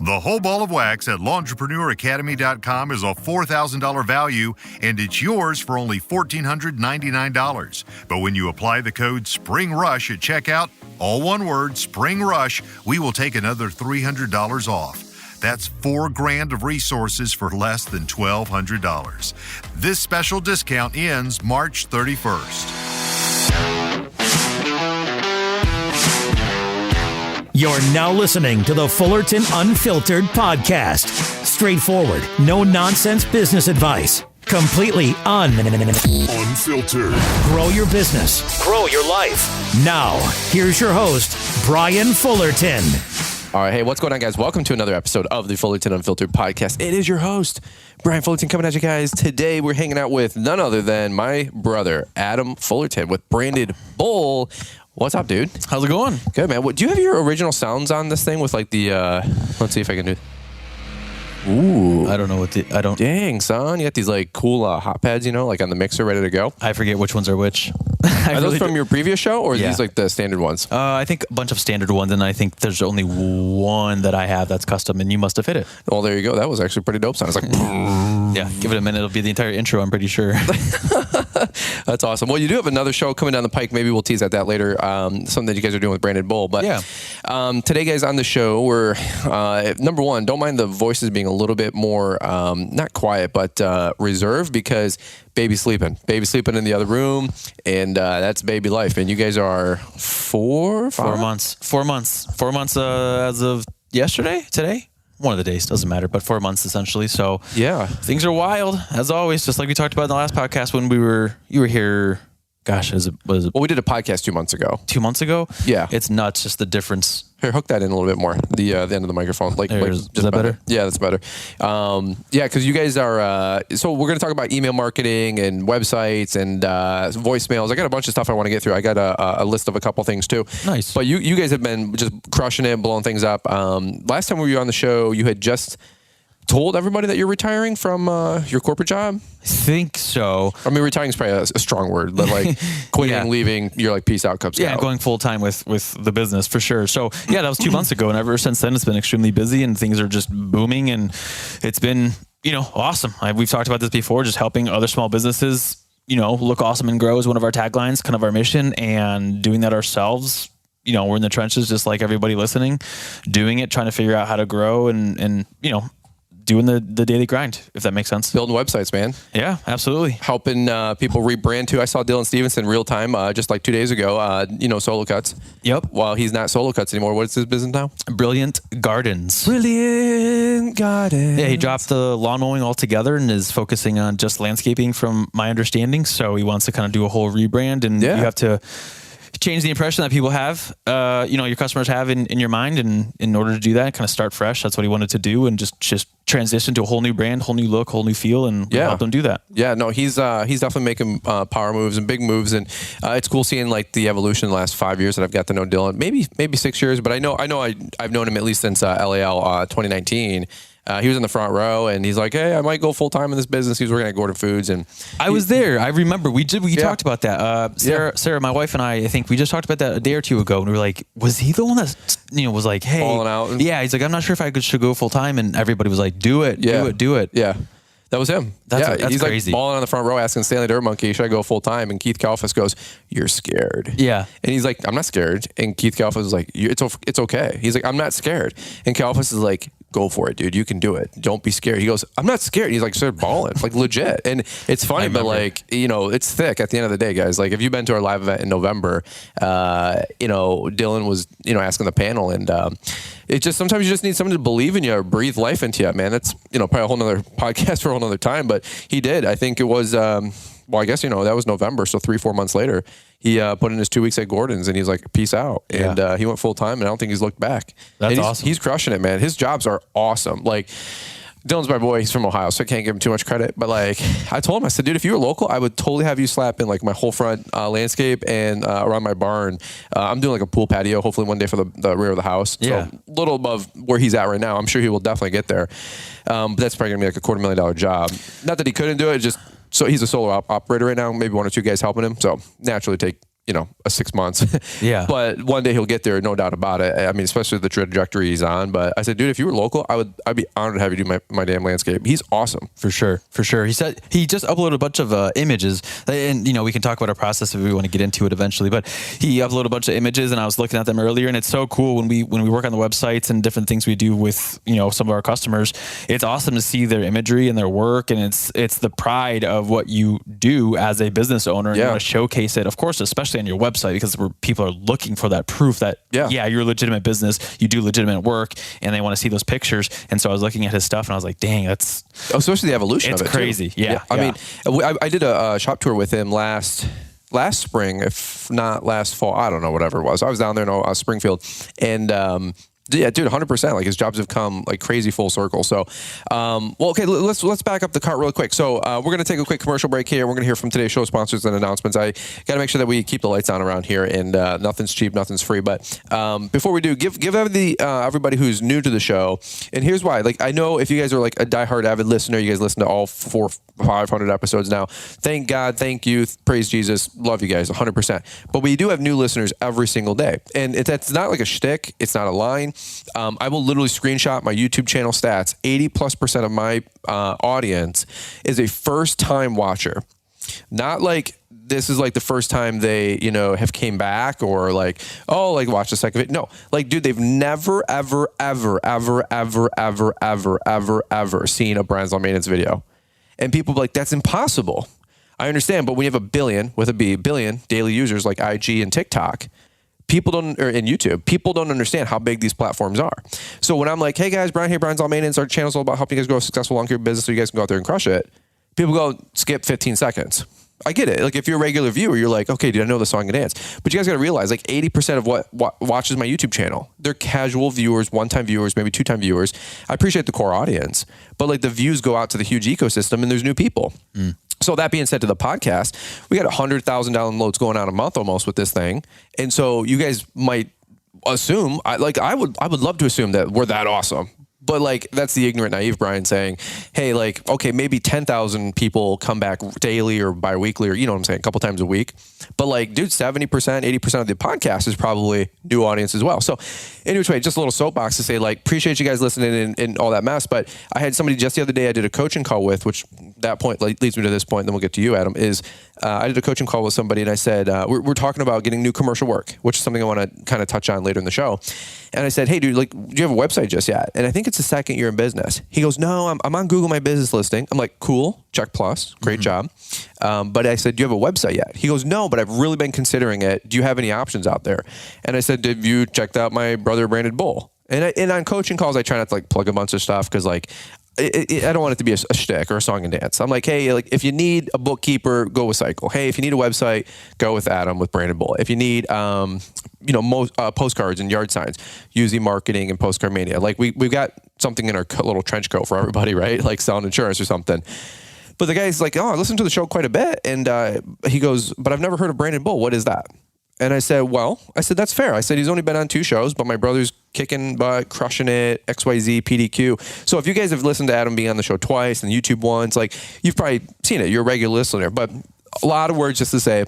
The whole ball of wax at L'EntrepreneurAcademy.com is a $4,000 value, and it's yours for only $1,499. But when you apply the code SPRINGRUSH at checkout, all one word, Spring Rush, we will take another $300 off. That's $4,000 of resources for less than $1,200. This special discount ends March 31st. You're now listening to the Fullerton Unfiltered podcast. Straightforward, no nonsense business advice. Completely unfiltered. Grow your business. Grow your life. Now, here's your host, Brian Fullerton. All right, hey, what's going on, guys? Welcome to another episode of the Fullerton Unfiltered podcast. It is your host, Brian Fullerton, coming at you guys. Today, we're hanging out with none other than my brother, Adam Fullerton, with Branded Bull. What's up, dude? How's it going? Good, man. Do you have your original sounds on this thing with like the, let's see if I can do. Ooh. I don't know what I don't. Dang, son. You got these like cool hot pads, you know, like on the mixer ready to go. I forget which ones are which. Are those from your previous show or are these like the standard ones? I think a bunch of standard ones, and I think there's only one that I have that's custom, and you must have hit it. Well, there you go. That was actually pretty dope sound. It's like, yeah, give it a minute. It'll be the entire intro, I'm pretty sure. That's awesome. Well, you do have another show coming down the pike. Maybe we'll tease at that later. Something that you guys are doing with Branded Bull. But yeah. Today, guys, on the show, we're, number one, don't mind the voices being a little bit more, not quiet, but reserved because baby's sleeping in the other room, and that's baby life. And you guys are 4 months as of today. One of the days, doesn't matter, but 4 months essentially. So yeah, things are wild as always, just like we talked about in the last podcast when you were here. Gosh, was it? Well, we did a podcast 2 months ago. 2 months ago? Yeah. It's nuts, just the difference. Here, hook that in a little bit more. The end of the microphone. Is that better? Yeah, that's better. Yeah, because you guys are, so we're going to talk about email marketing and websites and voicemails. I got a bunch of stuff I want to get through. I got a list of a couple things too. Nice. But you guys have been just crushing it, blowing things up. Last time we were on the show, you had just told everybody that you're retiring from your corporate job? I think so. I mean, retiring is probably a strong word, but like quitting, leaving, you're like, peace out, Cub Scout. Yeah, going full time with the business for sure. So yeah, that was 2 months ago. And ever since then, it's been extremely busy and things are just booming. And it's been, awesome. We've talked about this before, just helping other small businesses, look awesome and grow is one of our taglines, kind of our mission, and doing that ourselves. We're in the trenches, just like everybody listening, doing it, trying to figure out how to grow and doing the daily grind, if that makes sense. Building websites, man. Yeah, absolutely. Helping people rebrand too. I saw Dylan Stevenson real time just like 2 days ago, Solo Cuts. Yep. Well, he's not Solo Cuts anymore. What's his business now? Brilliant Gardens. Brilliant Gardens. Yeah, he dropped the lawn mowing altogether and is focusing on just landscaping from my understanding. So he wants to kind of do a whole rebrand, and you have to change the impression that people have, your customers have in your mind. And in order to do that, kind of start fresh. That's what he wanted to do, and just transition to a whole new brand, whole new look, whole new feel, and help them do that. Yeah, no, he's definitely making power moves and big moves, and it's cool seeing like the evolution in the last 5 years that I've got to know Dylan. Maybe 6 years, but I've known him at least since LAL 2019. He was in the front row, and he's like, "Hey, I might go full time in this business." He was working at Gordon Foods, and I was there. I remember we talked about that. Sarah, my wife, and I think we just talked about that a day or two ago, and we were like, "Was he the one that was like, hey, falling out?" Yeah, he's like, "I'm not sure if I should go full time," and everybody was like, "Do it, do it." Yeah. That was him. That's he's crazy. Like balling on the front row asking Stanley Dirt Monkey, should I go full time? And Keith Kalfas goes, "You're scared." Yeah. And he's like, "I'm not scared." And Keith Kalfas is like, "It's okay." He's like, "I'm not scared." And Kalfas is like, "Go for it, dude. You can do it. Don't be scared." He goes, "I'm not scared." He's like, "Start balling." Like legit. And it's funny, but like, it's thick at the end of the day, guys. Like if you've been to our live event in November, Dylan was, asking the panel, and it just, sometimes you just need someone to believe in you or breathe life into you, man. That's, probably a whole nother podcast for a whole nother time, but he did. I think it was, I guess, that was November. So 3-4 months later, he put in his 2 weeks at Gordon's, and he's like, "Peace out." Yeah. And he went full time, and I don't think he's looked back. That's awesome. He's crushing it, man. His jobs are awesome. Like, Dylan's my boy. He's from Ohio, so I can't give him too much credit. But like, I told him, I said, "Dude, if you were local, I would totally have you slap in like my whole front landscape and around my barn. I'm doing like a pool patio, hopefully one day for the rear of the house. Yeah. So a little above where he's at right now. I'm sure he will definitely get there. But that's probably gonna be like a $250,000 job. Not that he couldn't do it, just so he's a solo operator right now. Maybe one or two guys helping him. So naturally take a 6 months. Yeah. But one day he'll get there, no doubt about it. I mean, especially the trajectory he's on. But I said, dude, if you were local, I'd be honored to have you do my damn landscape. He's awesome. For sure. He said he just uploaded a bunch of images, and we can talk about our process if we want to get into it eventually. But he uploaded a bunch of images, and I was looking at them earlier, and it's so cool when we work on the websites and different things we do with some of our customers. It's awesome to see their imagery and their work, and it's the pride of what you do as a business owner, and you want to showcase it, of course, especially on your website, because people are looking for that proof that you're a legitimate business, you do legitimate work, and they want to see those pictures. And so I was looking at his stuff, and I was like, dang, that's especially the evolution of it. It's crazy. Too. Yeah. I mean, I did a shop tour with him last spring, if not last fall. I don't know, whatever it was. I was down there in Springfield, and yeah, dude, 100%. Like his jobs have come like crazy full circle. So, okay, let's back up the cart real quick. So we're going to take a quick commercial break here. We're going to hear from today's show sponsors and announcements. I got to make sure that we keep the lights on around here, and nothing's cheap, nothing's free. But before we do, give everybody who's new to the show, and here's why. Like, I know if you guys are like a diehard avid listener, you guys listen to all 500 episodes now. Thank God, thank you, praise Jesus, love you guys, 100%. But we do have new listeners every single day, and that's not like a shtick. It's not a line. I will literally screenshot my YouTube channel stats. 80+% of my audience is a first-time watcher. Not like this is like the first time they, have came back or like, watch a second video. No, like, dude, they've never, ever, ever, ever, ever, ever, ever, ever, ever seen a Brian's Lawn Maintenance video. And people be like, that's impossible. I understand, but when you have a billion, with a B, billion daily users like IG and TikTok, in YouTube, people don't understand how big these platforms are. So when I'm like, hey guys, Brian's Lawn Maintenance, our channel's all about helping you guys grow a successful lawn care business so you guys can go out there and crush it. People go, skip 15 seconds. I get it. Like if you're a regular viewer, you're like, okay, dude, I know the song and dance. But you guys got to realize like 80% of what watches my YouTube channel, they're casual viewers, one-time viewers, maybe two-time viewers. I appreciate the core audience, but like the views go out to the huge ecosystem and there's new people. So that being said, to the podcast, we got 100,000 downloads going on a month almost with this thing. And so you guys might assume, I would love to assume that we're that awesome. But like, that's the ignorant, naive Brian saying, hey, like, okay, maybe 10,000 people come back daily or bi-weekly or, you know what I'm saying, a couple times a week. But like, dude, 70%, 80% of the podcast is probably new audience as well. So anyway, just a little soapbox to say, like, appreciate you guys listening and all that mess. But I had somebody just the other day I did a coaching call with, which that point leads me to this point, and then we'll get to you, Adam, is I did a coaching call with somebody and I said, we're talking about getting new commercial work, which is something I want to kind of touch on later in the show. And I said, hey, dude, like, do you have a website just yet? And I think it's the second year in business. He goes, no, I'm on Google My Business listing. I'm like, cool, check plus, great job. But I said, do you have a website yet? He goes, no, but I've really been considering it. Do you have any options out there? And I said, have you checked out my brother branded bull? And on coaching calls, I try not to like plug a bunch of stuff because like, I don't want it to be a shtick or a song and dance. I'm like, hey, like if you need a bookkeeper, go with Cycle. Hey, if you need a website, go with Adam with Branded Bull. If you need, postcards and yard signs, use eMarketing and Postcard Mania. Like we've got something in our little trench coat for everybody, right? Like selling insurance or something. But the guy's like, oh, I listen to the show quite a bit. And he goes, but I've never heard of Branded Bull. What is that? And I said, that's fair. I said, he's only been on 2 shows, but my brother's kicking butt, crushing it, XYZ, PDQ. So if you guys have listened to Adam being on the show twice and YouTube once, like you've probably seen it. You're a regular listener, but a lot of words just to say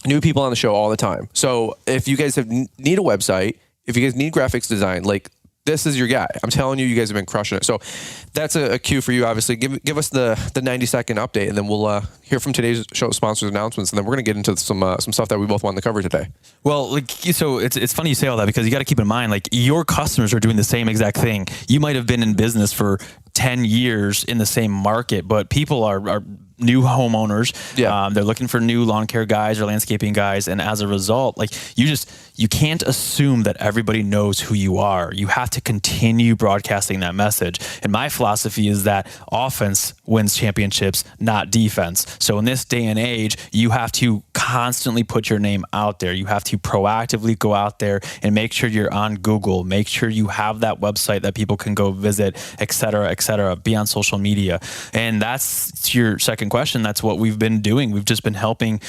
new people on the show all the time. So if you guys need a website, if you guys need graphics design, like this is your guy. I'm telling you, you guys have been crushing it. So that's a cue for you, obviously. Give us the 90-second update, and then we'll hear from today's show sponsors announcements, and then we're going to get into some stuff that we both wanted to cover today. Well, like, so it's funny you say all that because you got to keep in mind, like, your customers are doing the same exact thing. You might have been in business for 10 years in the same market, but people are new homeowners. Yeah. They're looking for new lawn care guys or landscaping guys. And as a result, like you can't assume that everybody knows who you are. You have to continue broadcasting that message. And my philosophy is that offense wins championships, not defense. So in this day and age, you have to constantly put your name out there. You have to proactively go out there and make sure you're on Google, make sure you have that website that people can go visit, et cetera, be on social media. And that's your second question. That's what we've been doing. We've just been helping,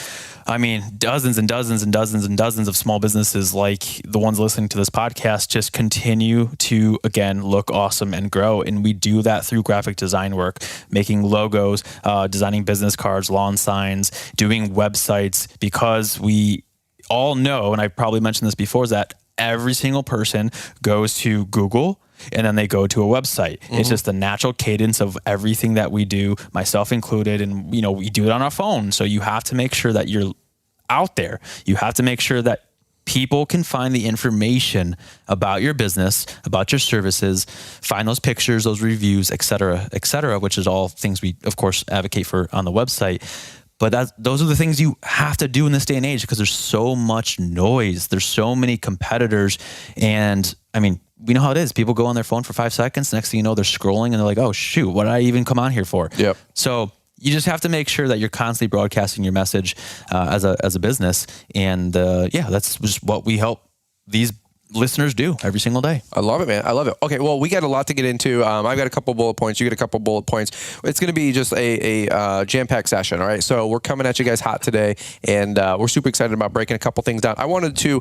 dozens and dozens and dozens and dozens of small businesses like the ones listening to this podcast just continue to, again, look awesome and grow. And we do that through graphic design work, making logos, designing business cards, lawn signs, doing websites, because all know, and I probably mentioned this before, is that every single person goes to Google and then they go to a website. Mm-hmm. It's just the natural cadence of everything that we do, myself included. And, we do it on our phone. So you have to make sure that you're out there. You have to make sure that people can find the information about your business, about your services, find those pictures, those reviews, et cetera, which is all things we, of course, advocate for on the website. But those are the things you have to do in this day and age because there's so much noise. There's so many competitors. And I mean, we know how it is. People go on their phone for 5 seconds. Next thing you know, they're scrolling and they're like, oh, shoot, what did I even come on here for? Yep. So you just have to make sure that you're constantly broadcasting your message as a business. And that's just what we help these listeners do every single day. I love it, man. I love it. Okay, well, we got a lot to get into. I've got a couple bullet points. You get a couple bullet points. It's going to be just a jam-packed session, all right? So we're coming at you guys hot today, and we're super excited about breaking a couple things down. I wanted to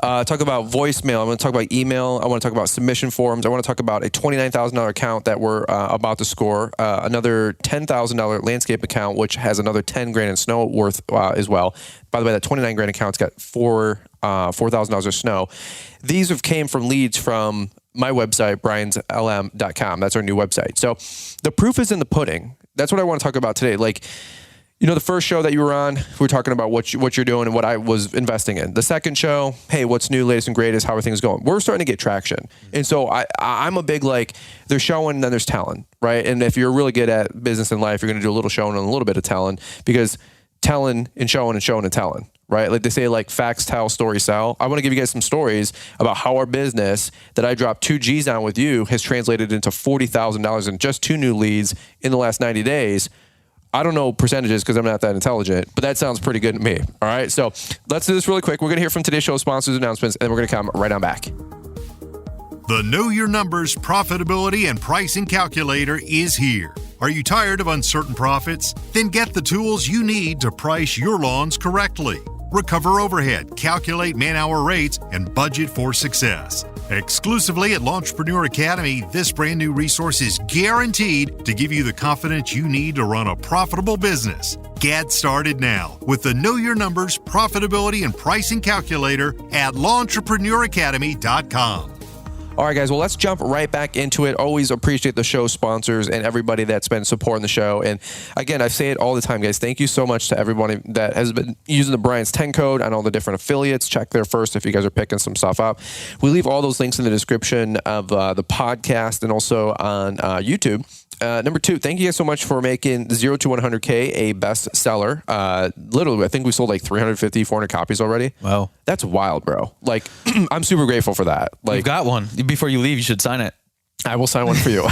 talk about voicemail. I want to talk about email. I want to talk about submission forms. I want to talk about a $29,000 account that we're about to score, another $10,000 landscape account, which has another $10,000 in snow worth as well. By the way, that $29,000 account's got $4,000 of snow. These have came from leads from my website, brianslm.com. That's our new website. So the proof is in the pudding. That's what I want to talk about today. Like, the first show that you were on, we were talking about what you're doing and what I was investing in. The second show, hey, what's new, latest and greatest? How are things going? We're starting to get traction. And so I'm a big, there's showing, then there's telling, right? And if you're really good at business and life, you're going to do a little showing and a little bit of telling, because telling and showing and telling, right? Like they say, facts tell, stories sell. I want to give you guys some stories about how our business that I dropped 2 G's on with you has translated into $40,000 in just 2 new leads in the last 90 days. I don't know percentages because I'm not that intelligent, but that sounds pretty good to me. All right. So let's do this really quick. We're going to hear from today's show sponsors announcements, and we're going to come right on back. The Know Your Numbers Profitability and Pricing Calculator is here. Are you tired of uncertain profits? Then get the tools you need to price your lawns correctly. Recover overhead, calculate man-hour rates, and budget for success. Exclusively at Launchpreneur Academy, this brand new resource is guaranteed to give you the confidence you need to run a profitable business. Get started now with the Know Your Numbers Profitability and Pricing Calculator at LaunchpreneurAcademy.com. All right, guys. Well, let's jump right back into it. Always appreciate the show sponsors and everybody that's been supporting the show. And again, I say it all the time, guys. Thank you so much to everybody that has been using the Brian's 10 code on all the different affiliates. Check there first if you guys are picking some stuff up. We leave all those links in the description of the podcast and also on YouTube. Number 2, thank you guys so much for making 0 to 100K a bestseller. Literally, I think we sold 350, 400 copies already. Wow. That's wild, bro. I'm super grateful for that. You've got one. Before you leave, you should sign it. I will sign one for you.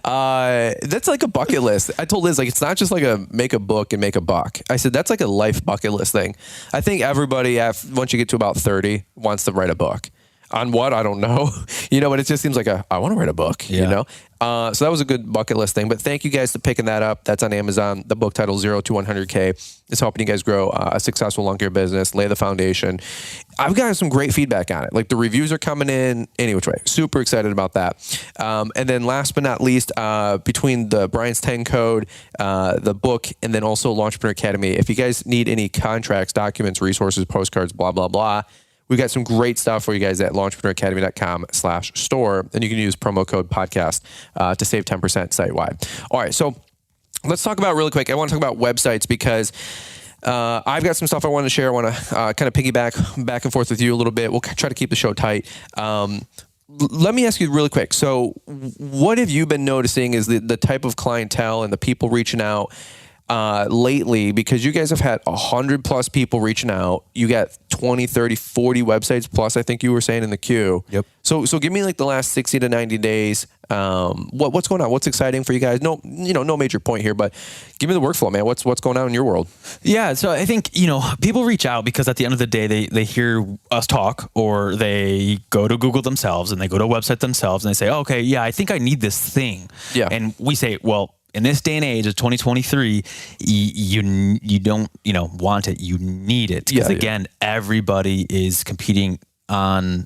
That's like a bucket list. I told Liz, it's not just make a book and make a buck. I said, that's like a life bucket list thing. I think everybody, once you get to about 30, wants to write a book. On what? I don't know. But it just seems like I want to write a book, So that was a good bucket list thing. But thank you guys for picking that up. That's on Amazon. The book title 0 to 100K is helping you guys grow a successful lawn care business, lay the foundation. I've got some great feedback on it. The reviews are coming in any which way. Super excited about that. And then last but not least, between the Brian's 10 code, the book, and then also Launchpreneur Academy, if you guys need any contracts, documents, resources, postcards, blah, blah, blah, we've got some great stuff for you guys at launchpreneuracademy.com/store, and you can use promo code podcast to save 10% site-wide. All right, so let's talk about really quick. I want to talk about websites because I've got some stuff I want to share. I want to kind of piggyback back and forth with you a little bit. We'll try to keep the show tight. Let me ask you really quick. So what have you been noticing is the type of clientele and the people reaching out lately, because you guys have had 100+ people reaching out. You got 20, 30, 40 websites plus, I think you were saying in the queue. Yep. So give me the last 60 to 90 days. What's going on? What's exciting for you guys? No major point here, but give me the workflow, man. What's going on in your world? Yeah. So I think, people reach out because at the end of the day, they hear us talk, or they go to Google themselves and they go to a website themselves and they say, oh, okay, yeah, I think I need this thing. Yeah. And we say, well, in this day and age of 2023, you don't want it, you need it. Because again, everybody is competing on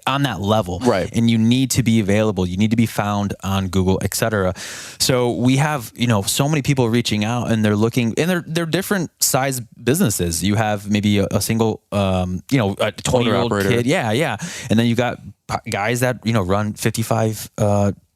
on that level. Right. And you need to be available. You need to be found on Google, etc. So we have, so many people reaching out, and they're looking, and they're different size businesses. You have maybe a single, a 20-year-old kid. Yeah. And then you got guys that, run 55,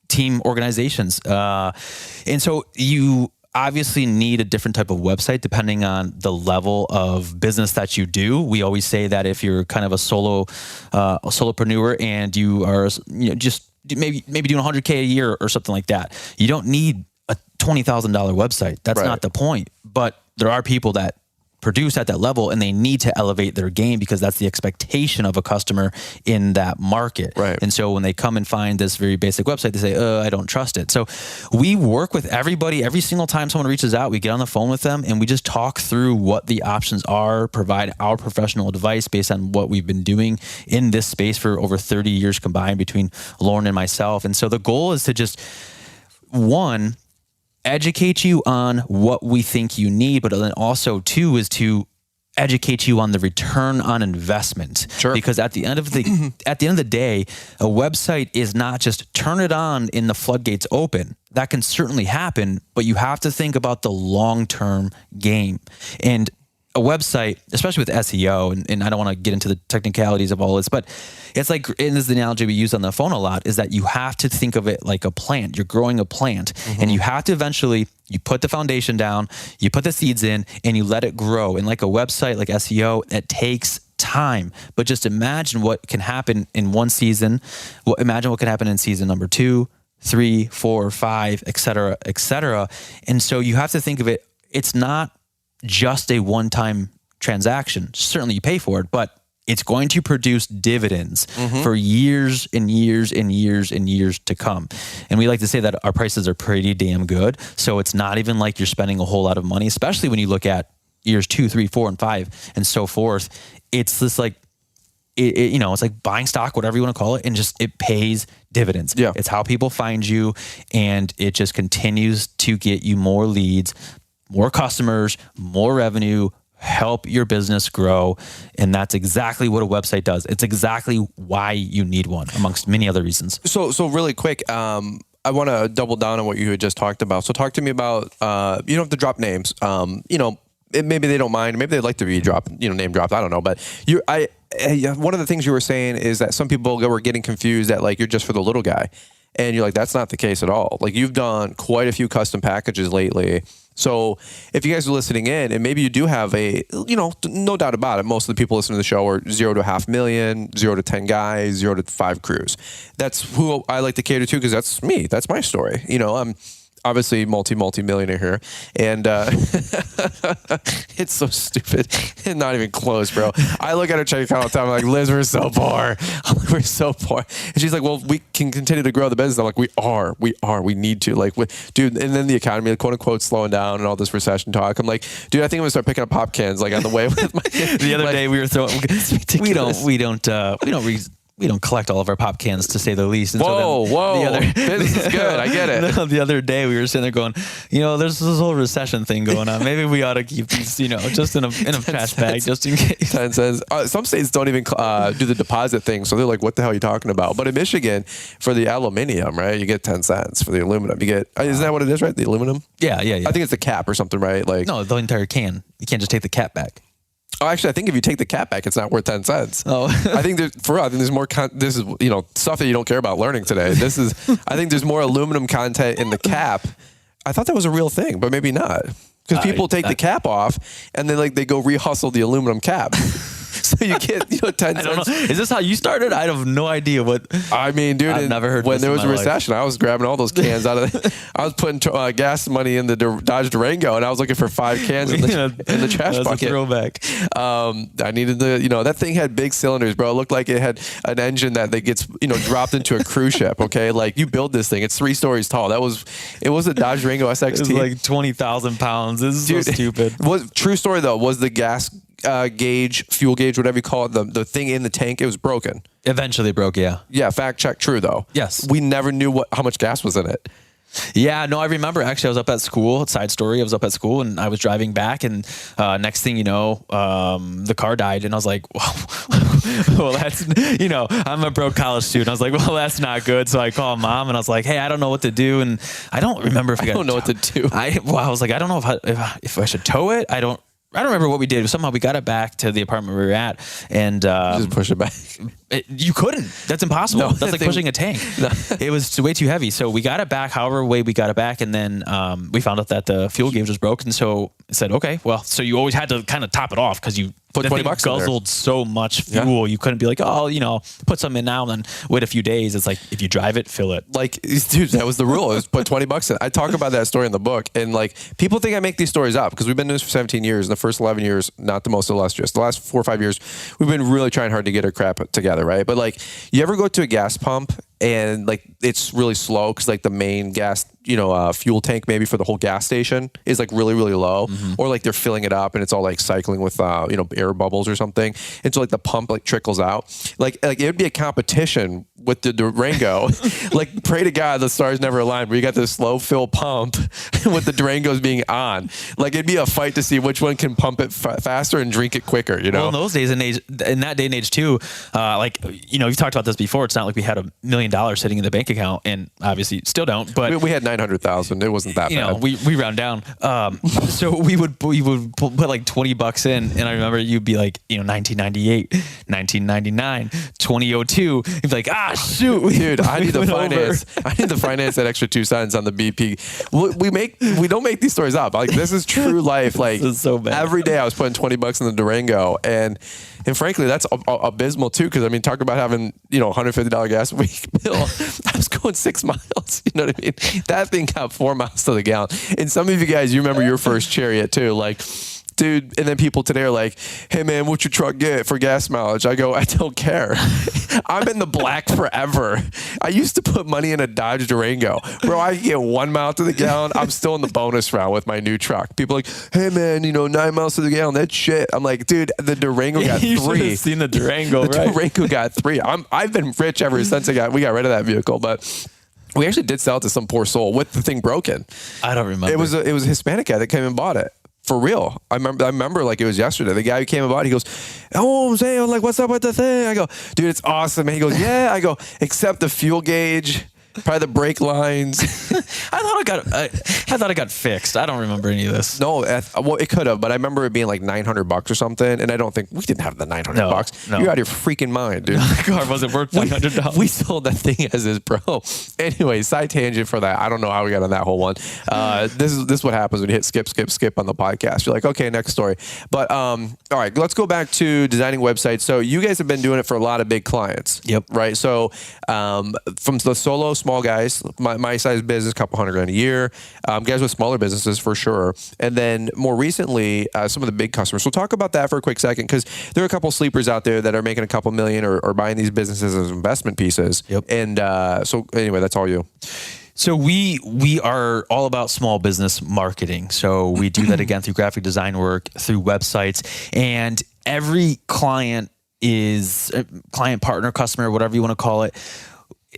team organizations. And so you obviously need a different type of website depending on the level of business that you do. We always say that if you're kind of a solopreneur and you are, just maybe doing 100K a year or something like that, you don't need a $20,000 website. That's not the point. But there are people that produce at that level, and they need to elevate their game because that's the expectation of a customer in that market. Right. And so when they come and find this very basic website, they say, I don't trust it. So we work with everybody. Every single time someone reaches out, we get on the phone with them and we just talk through what the options are, provide our professional advice based on what we've been doing in this space for over 30 years combined between Lauren and myself. And so the goal is to just, one, educate you on what we think you need, but then also two is to educate you on the return on investment. Sure. Because at the end of the day, a website is not just turn it on and the floodgates open. That can certainly happen, but you have to think about the long-term game. And a website, especially with SEO, and I don't want to get into the technicalities of all this, but it's like, and this is the analogy we use on the phone a lot, is that you have to think of it like a plant. You're growing a plant, and you have to eventually, you put the foundation down, you put the seeds in, and you let it grow. And like a website, like SEO, it takes time. But just imagine what can happen in one season. Well, imagine what can happen in season number 2, 3, 4, 5, et cetera, et cetera. And so you have to think of it, it's not just a one-time transaction. Certainly you pay for it, but it's going to produce dividends for years and years and years and years to come. And we like to say that our prices are pretty damn good. So it's not even like you're spending a whole lot of money, especially when you look at years 2, 3, 4, and 5 and so forth. It's this like, it's like buying stock, whatever you want to call it, and just it pays dividends. Yeah. It's how people find you, and it just continues to get you more leads, more customers, more revenue, help your business grow. And that's exactly what a website does. It's exactly why you need one, amongst many other reasons. So really quick, I want to double down on what you had just talked about. So talk to me about, you don't have to drop names. Maybe they don't mind. Maybe they'd like to be name dropped. I don't know. But one of the things you were saying is that some people were getting confused that like you're just for the little guy. And you're like, that's not the case at all. Like you've done quite a few custom packages lately. So if you guys are listening in, and maybe you do have no doubt about it, most of the people listening to the show are 0 to $500,000, 0 to 10 guys, 0 to 5 crews. That's who I like to cater to because that's me. That's my story. I'm obviously multi-millionaire here. And it's so stupid and not even close, bro. I look at her check account all the time. I'm like, Liz, we're so poor. We're so poor. And she's like, well, we can continue to grow the business. I'm like, we need to. Like, dude, and then the economy, quote unquote, slowing down and all this recession talk. I'm like, dude, I think I'm gonna start picking up pop cans like on the way with my The other day we were throwing, we don't collect all of our pop cans, to say the least. And whoa. This is good. I get it. The other day we were sitting there going, there's this whole recession thing going on. Maybe we ought to keep these, just in a trash bag, just in case. 10 cents. Some states don't even do the deposit thing. So they're like, what the hell are you talking about? But in Michigan, for the aluminum, right, you get 10 cents. For the aluminum, you get, isn't that what it is, right? The aluminum? Yeah. I think it's the cap or something, right? Like no, the entire can. You can't just take the cap back. Oh, actually, I think if you take the cap back, it's not worth 10 cents. Oh, I think there's more. This is stuff that you don't care about learning today. I think there's more aluminum content in the cap. I thought that was a real thing, but maybe not, because people take the cap off and then they go re-hustle the aluminum cap. So you get 10 cents. I don't know. Is this how you started? I have no idea what. I mean, dude, I've never heard. When there was a recession, I was grabbing all those cans out of. I was putting gas money in the Dodge Durango, and I was looking for 5 cans in the trash bucket. A throwback. I needed that thing had big cylinders, bro. It looked like it had an engine that gets dropped into a cruise ship. Okay, like you build this thing, it's 3 stories tall. It was a Dodge Durango SXT. It was like 20,000 pounds. This is so stupid. True story though. Was the gas fuel gauge, whatever you call it, the thing in the tank, it was broken. Eventually broke, yeah. Yeah, fact check, true though. Yes. We never knew how much gas was in it. Yeah, no, I remember actually I was up at school, side story, I was up at school and I was driving back and next thing you know, the car died and I was like, well, that's, I'm a broke college student. I was like, well, that's not good. So I called mom and I was like, hey, I don't know what to do. And I don't remember if I don't know what to do. I was like, I don't know if I should tow it. I don't remember what we did. Somehow we got it back to the apartment we were at and just push it back. You couldn't. That's impossible. No, that's like pushing a tank. No. It was way too heavy. So we got it back however way we got it back. And then we found out that the fuel gauge was broken. So I said, okay, well, so you always had to kind of top it off because you put $20 guzzled so much fuel. Yeah. You couldn't be like, put some in now and then wait a few days. It's like, if you drive it, fill it. Like, dude, that was the rule. It was put $20 in. I talk about that story in the book. And like, people think I make these stories up because we've been doing this for 17 years. And the first 11 years, not the most illustrious. The last 4 or 5 years, we've been really trying hard to get our crap together, right? But like, you ever go to a gas pump and like it's really slow because like the main gas, fuel tank maybe for the whole gas station is like really, really low, or like they're filling it up and it's all like cycling with air bubbles or something, and so like the pump like trickles out. Like it would be a competition with the Durango. Like pray to God the stars never aligned where you got this slow fill pump with the Durangos being on. Like it'd be a fight to see which one can pump it faster and drink it quicker. Well, in those days in that day and age too, you've talked about this before. It's not like we had $1 million sitting in the bank account, and obviously still don't. But we had 900,000. It wasn't that bad. We round down. So we would put like $20 in, and I remember you'd be like, 1998, 1999, 2002. You'd be like, shoot, dude, I need to finance that extra 2 cents on the BP. We don't make these stories up. Like this is true life. Like this is so bad. Every day I was putting $20 in the Durango, and frankly that's abysmal too. Because I mean, talk about having $150 gas a week bill. I was going 6 miles. You know what I mean? That thing got 4 miles to the gallon. And some of you guys, you remember your first Chariot too, like. Dude, and then people today are like, hey man, what's your truck get for gas mileage? I go, I don't care. I'm in the black forever. I used to put money in a Dodge Durango. Bro, I get 1 mile to the gallon. I'm still in the bonus round with my new truck. People are like, hey man, 9 miles to the gallon, that's shit. I'm like, dude, the Durango got 3. You should have seen the Durango, right? The Durango got 3. I've been rich ever since we got rid of that vehicle, but we actually did sell it to some poor soul with the thing broken. I don't remember. It was a Hispanic guy that came and bought it. For real. I remember like it was yesterday. The guy who came about, he goes, oh, I'm saying, like, what's up with the thing? I go, dude, it's awesome. And he goes, yeah. I go, except the fuel gauge, probably the brake lines. I thought it got fixed. I don't remember any of this. No, well, it could have, but I remember it being like $900 or something. And I don't think we didn't have the $900. No. You're out of your freaking mind, dude. The car wasn't worth $900. We sold that thing as is, bro. Anyway, side tangent for that. I don't know how we got on that whole one. This is what happens when you hit skip on the podcast. You're like, okay, next story. But all right, let's go back to designing websites. So you guys have been doing it for a lot of big clients. Yep. Right. So from the solo small guys, my size business, couple $100,000 a year, guys with smaller businesses for sure. And then more recently, some of the big customers. So talk about that for a quick second, because there are a couple sleepers out there that are making a couple million or buying these businesses as investment pieces. Yep. And so anyway, that's all you. So we are all about small business marketing. So we do that again through graphic design work, through websites, and every client is a client, partner, customer, whatever you want to call it.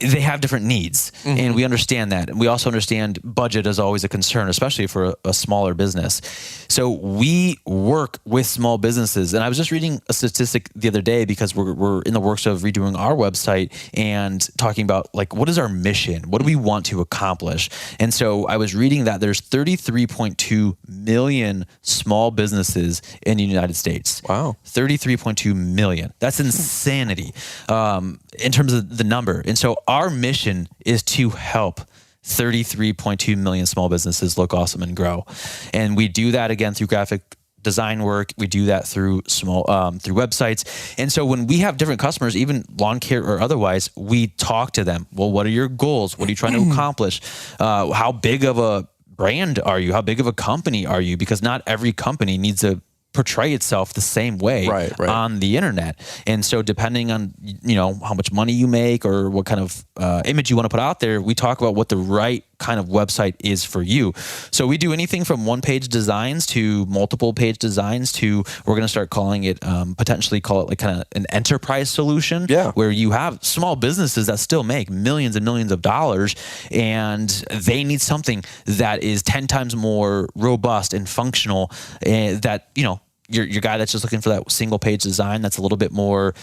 They have different needs, and we understand that. And we also understand budget is always a concern, especially for a smaller business. So we work with small businesses. And I was just reading a statistic the other day because we're in the works of redoing our website and talking about, like, what is our mission? What do we want to accomplish? And so I was reading that there's 33.2 million small businesses in the United States. Wow. 33.2 million. That's insanity in terms of the number. And so our mission is to help 33.2 million small businesses look awesome and grow. And we do that again through graphic design work. We do that through through websites. And so when we have different customers, even lawn care or otherwise, we talk to them. Well, what are your goals? What are you trying to accomplish? How big of a brand are you? How big of a company are you? Because not every company needs to portray itself the same way on the internet. And so depending on, how much money you make or what kind of image you want to put out there, we talk about what the right kind of website is for you. So we do anything from one-page designs to multiple page designs to, we're going to start calling it, potentially call it like kind of an enterprise solution, where you have small businesses that still make millions and millions of dollars, and they need something that is 10 times more robust and functional, that, you know, your guy that's just looking for that single page design that's a little bit more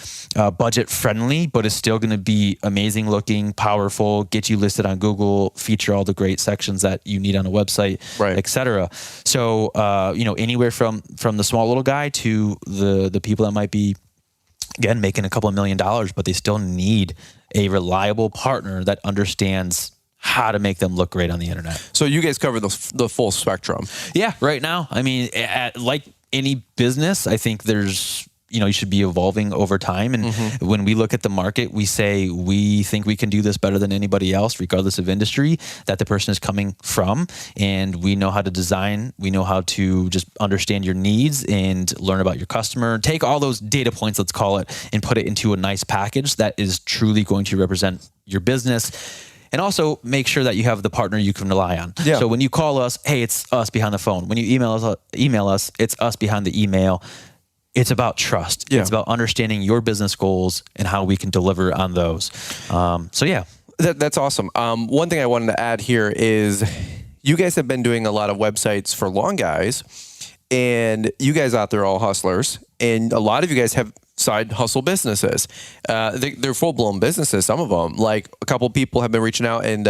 budget friendly, but is still going to be amazing looking, powerful, get you listed on Google, feature all the great sections that you need on a website, etc. So, you know, anywhere from the small little guy to the people that might be, again, making a couple of $1 million, but they still need a reliable partner that understands how to make them look great on the internet. So you guys cover the full spectrum. Yeah, right now. I mean, like any business, I think there's, you know, you should be evolving over time. And when we look at the market, we say, we think we can do this better than anybody else, regardless of industry that the person is coming from. And we know how to design. We know how to just understand your needs and learn about your customer. Take all those data points, let's call it, and put it into a nice package that is truly going to represent your business. And also make sure that you have the partner you can rely on. Yeah. So when you call us, hey, it's us behind the phone. When you email us, it's us behind the email. It's about trust. Yeah. It's about understanding your business goals and how we can deliver on those. So yeah. That's awesome. One thing I wanted to add here is you guys have been doing a lot of websites for long guys, and you guys out there are all hustlers, and a lot of you guys have side hustle businesses. They're full-blown businesses, some of them. Like a couple people have been reaching out and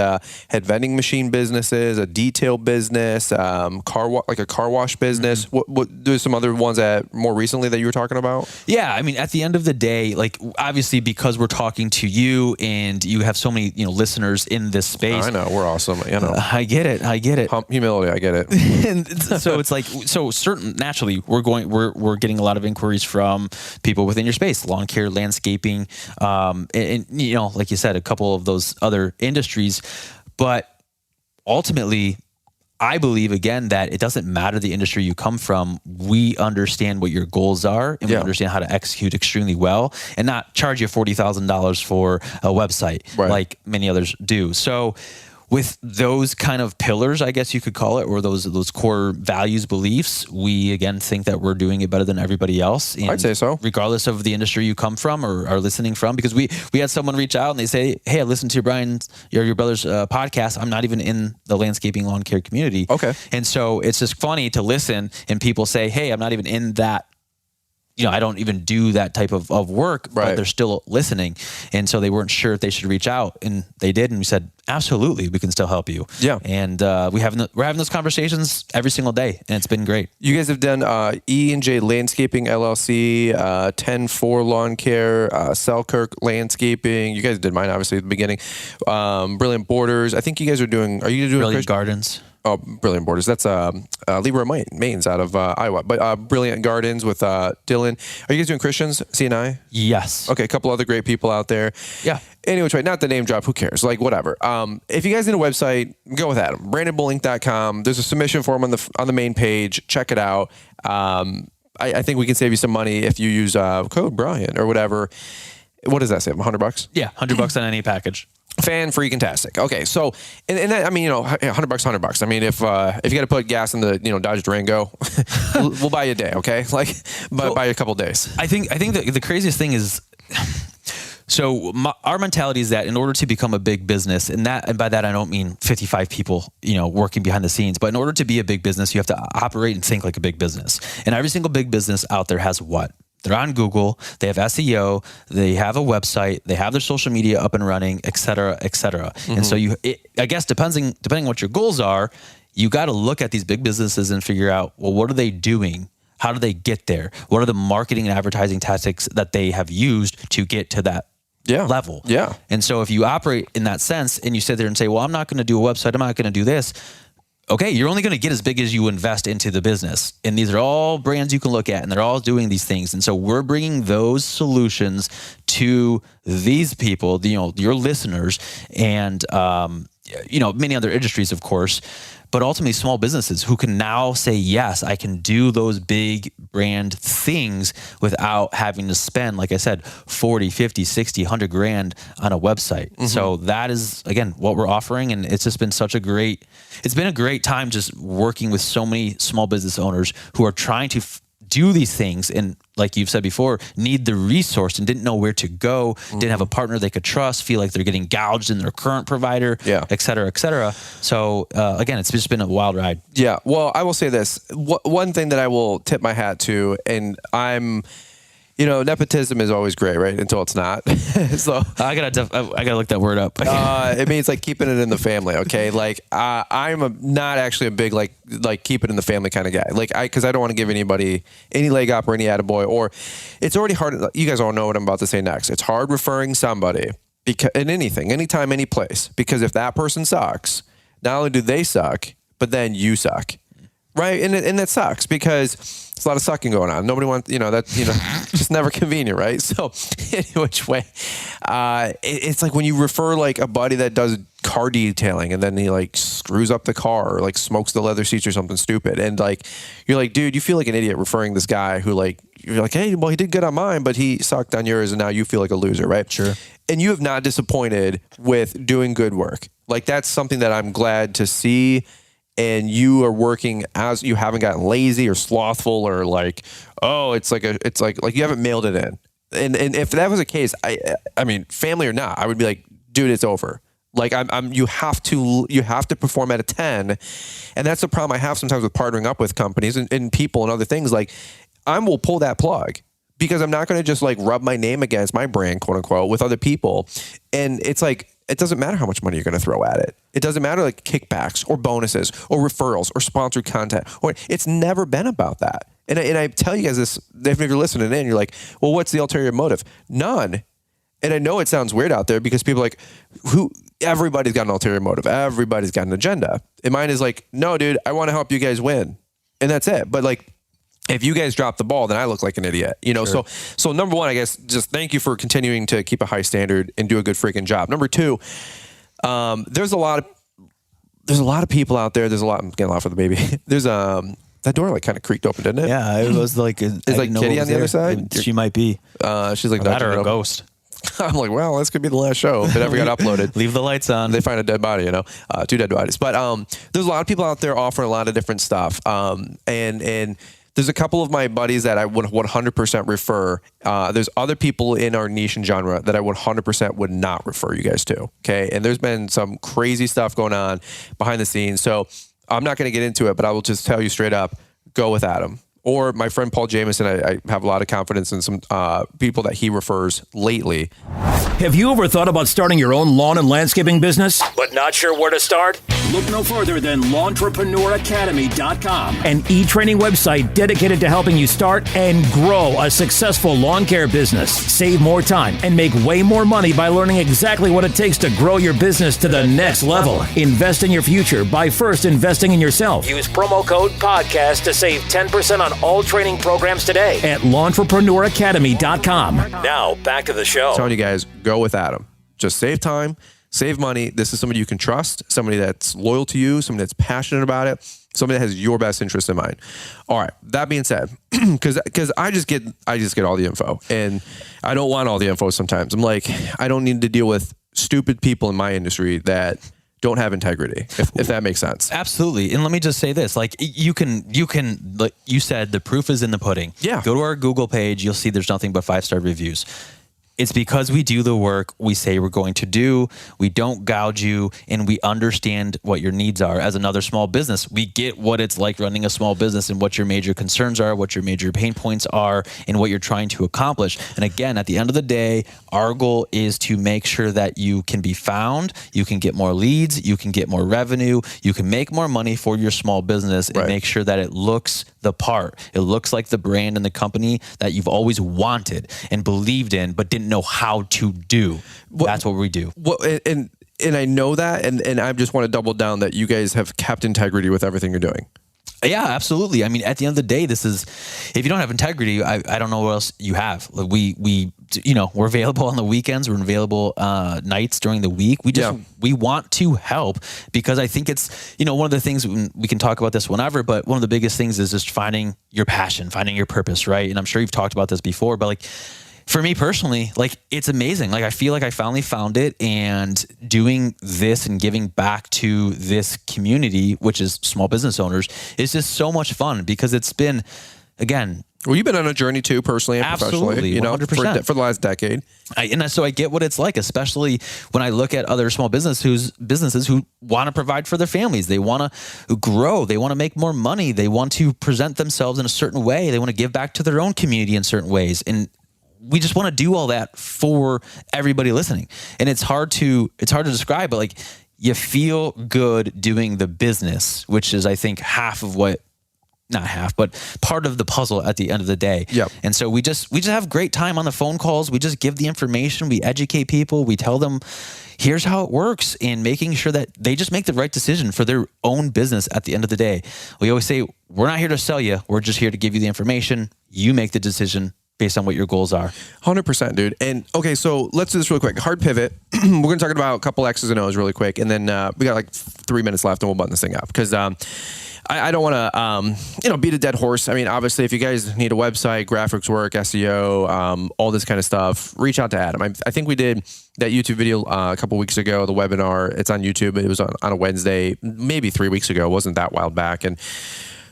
had vending machine businesses, a detail business, like a car wash business. What there's some other ones that more recently that you were talking about? Yeah, I mean, at the end of the day, like obviously because we're talking to you and you have so many, you know, listeners in this space. I know, we're awesome. You know, I get it. Humility, I get it. And so it's like, naturally we're getting a lot of inquiries from people within your space, lawn care, landscaping, and you know, like you said, a couple of those other industries. But ultimately, I believe again that it doesn't matter the industry you come from. We understand what your goals are, and we understand how to execute extremely well, and not charge you $40,000 for a website like many others do. So with those kind of pillars, I guess you could call it, or those core values, beliefs, we again think that we're doing it better than everybody else. And I'd say so, regardless of the industry you come from or are listening from. Because we had someone reach out and they say, "Hey, I listened to your brother's podcast. I'm not even in the landscaping lawn care community." Okay, and so it's just funny to listen and people say, "Hey, I'm not even in that." You know, I don't even do that type of work, but they're still listening. And so they weren't sure if they should reach out, and they did. And we said, absolutely, we can still help you. Yeah. And we're having those conversations every single day, and it's been great. You guys have done E&J Landscaping LLC, 10-4 Lawn Care, Selkirk Landscaping. You guys did mine, obviously, at the beginning. Brilliant Borders. I think you guys are doing Brilliant Gardens. Oh, Brilliant Borders. That's Leroy Maines out of Iowa. But Brilliant Gardens with Dylan. Are you guys doing Christians, C&I? Yes. Okay, a couple other great people out there. Yeah. Anyway, not the name drop. Who cares? Like, whatever. If you guys need a website, go with Adam. BrandonBullInc.com. There's a submission form on the main page. Check it out. I think we can save you some money if you use code Brian or whatever. What does that say? $100? Yeah, $100 on any package. Fan-freaking-tastic. Okay, so and that, I mean, you know, $100. I mean, if you got to put gas in the Dodge Durango, we'll buy you a day. Okay, like buy you a couple days. I think the craziest thing is, so our mentality is that in order to become a big business, and by that I don't mean 55 people, working behind the scenes, but in order to be a big business, you have to operate and think like a big business. And every single big business out there has what? They're on Google, they have SEO, they have a website, they have their social media up and running, et cetera, et cetera. Mm-hmm. And so I guess depending what your goals are, you got to look at these big businesses and figure out, well, what are they doing? How do they get there? What are the marketing and advertising tactics that they have used to get to that level? Yeah. And so if you operate in that sense and you sit there and say, well, I'm not going to do a website, I'm not going to do this. Okay, you're only going to get as big as you invest into the business. And these are all brands you can look at, and they're all doing these things. And so we're bringing those solutions to these people, your listeners. And, many other industries, of course, but ultimately small businesses who can now say, yes, I can do those big brand things without having to spend, like I said, 40, 50, 60, 100 grand on a website. Mm-hmm. So that is, again, what we're offering. And it's just been it's been a great time just working with so many small business owners who are trying to do these things and, like you've said before, need the resource and didn't know where to go, didn't have a partner they could trust, feel like they're getting gouged in their current provider, et cetera, et cetera. So again, it's just been a wild ride. Yeah. Well, I will say this. One thing that I will tip my hat to, and nepotism is always great, right? Until it's not. So I gotta look that word up. It means like keeping it in the family. Okay. Like I'm not actually a big, like keep it in the family kind of guy. Like cause I don't want to give anybody any leg up or any attaboy, or it's already hard. You guys all know what I'm about to say next. It's hard referring somebody in anything, anytime, any place, because if that person sucks, not only do they suck, but then you suck. Right. And that sucks because there's a lot of sucking going on. Nobody wants, just never convenient. Right. So in which way, it's like when you refer like a buddy that does car detailing and then he like screws up the car or like smokes the leather seats or something stupid. And like, you're like, dude, you feel like an idiot referring this guy who like, you're like, hey, well, he did good on mine, but he sucked on yours. And now you feel like a loser. Right. Sure. And you have not disappointed with doing good work. Like that's something that I'm glad to see. And you are working as you haven't gotten lazy or slothful or like, oh, it's like you haven't mailed it in. And if that was the case, I mean, family or not, I would be like, dude, it's over. Like you have to perform at a 10. And that's the problem I have sometimes with partnering up with companies and people and other things. Like I will pull that plug because I'm not going to just like rub my name against my brand, quote unquote, with other people. And it's like, it doesn't matter how much money you're going to throw at it. It doesn't matter like kickbacks or bonuses or referrals or sponsored content. Or it's never been about that. And I tell you guys this, if you're listening in, you're like, well, what's the ulterior motive? None. And I know it sounds weird out there because people are like, everybody's got an ulterior motive. Everybody's got an agenda. And mine is like, no, dude, I want to help you guys win. And that's it. But like, if you guys drop the ball, then I look like an idiot, Sure. So number one, I guess, just thank you for continuing to keep a high standard and do a good freaking job. Number two, there's a lot of people out there. I'm getting a lot for the baby. There's that door like kind of creaked open, didn't it? Yeah, it was like it's like Kitty on the other side. She might be. She's like that or a ghost. I'm like, well, this could be the last show if it ever got uploaded. Leave the lights on. They find a dead body, 2 dead bodies. But there's a lot of people out there offering a lot of different stuff. And there's a couple of my buddies that I would 100% refer. There's other people in our niche and genre that I 100% would not refer you guys to. Okay. And there's been some crazy stuff going on behind the scenes. So I'm not going to get into it, but I will just tell you straight up, go with Adam. Or my friend Paul Jameson, I have a lot of confidence in some people that he refers lately. Have you ever thought about starting your own lawn and landscaping business, but not sure where to start? Look no further than LawnTrepreneurAcademy.com, an e-training website dedicated to helping you start and grow a successful lawn care business. Save more time and make way more money by learning exactly what it takes to grow your business to the next level. Invest in your future by first investing in yourself. Use promo code PODCAST to save 10% on all training programs today at LawnTrepreneurAcademy.com. Now, back to the show. I'm telling you guys, go with Adam. Just save time, save money. This is somebody you can trust, somebody that's loyal to you, somebody that's passionate about it, somebody that has your best interest in mind. All right. That being said, because I just get all the info, and I don't want all the info sometimes. I'm like, I don't need to deal with stupid people in my industry that don't have integrity, if that makes sense. Absolutely. And let me just say this, like you can, like you said, the proof is in the pudding. Yeah. Go to our Google page. You'll see there's nothing but 5-star reviews. It's because we do the work we say we're going to do. We don't gouge you, and we understand what your needs are. As another small business, we get what it's like running a small business and what your major concerns are, what your major pain points are, and what you're trying to accomplish. And again, at the end of the day, our goal is to make sure that you can be found, you can get more leads, you can get more revenue, you can make more money for your small business, and make sure that it looks the part. It looks like the brand and the company that you've always wanted and believed in, but didn't know how to do. That's what we do. And I know that, and I just want to double down that you guys have kept integrity with everything you're doing. Yeah, absolutely. I mean, at the end of the day, this is, if you don't have integrity, I don't know what else you have. Like we're available on the weekends. We're available nights during the week. We want to help because I think it's, one of the things, we can talk about this whenever, but one of the biggest things is just finding your passion, finding your purpose, right? And I'm sure you've talked about this before, but like, for me personally, like it's amazing. Like I feel like I finally found it, and doing this and giving back to this community, which is small business owners, is just so much fun because it's been, again. Well, you've been on a journey too, personally and professionally, 100%. For the last decade. So I get what it's like, especially when I look at other small businesses who want to provide for their families. They want to grow. They want to make more money. They want to present themselves in a certain way. They want to give back to their own community in certain ways. And we just want to do all that for everybody listening. And it's hard to describe, but like you feel good doing the business, which is, I think, not half, but part of the puzzle at the end of the day. Yep. And so we just have great time on the phone calls. We just give the information. We educate people. We tell them, here's how it works, and making sure that they just make the right decision for their own business at the end of the day. We always say, we're not here to sell you. We're just here to give you the information. You make the decision based on what your goals are. 100%, dude. And okay, so let's do this real quick. Hard pivot. We're going to talk about a couple X's and O's really quick. And then we got like 3 minutes left and we'll button this thing up. Because I don't want to, beat a dead horse. I mean, obviously, if you guys need a website, graphics work, SEO, all this kind of stuff, reach out to Adam. I think we did that YouTube video a couple weeks ago, the webinar. It's on YouTube. It was on a Wednesday, maybe 3 weeks ago. It wasn't that wild back. And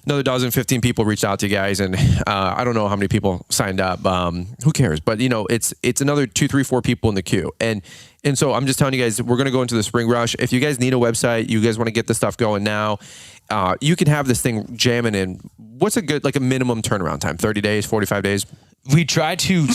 another 15 people reached out to you guys, and I don't know how many people signed up. Who cares? But it's another 2, 3, 4 people in the queue, and so I'm just telling you guys, we're going to go into the spring rush. If you guys need a website, you guys want to get this stuff going now, you can have this thing jamming in. What's a good, like a minimum turnaround time? 30 days, 45 days? We try to,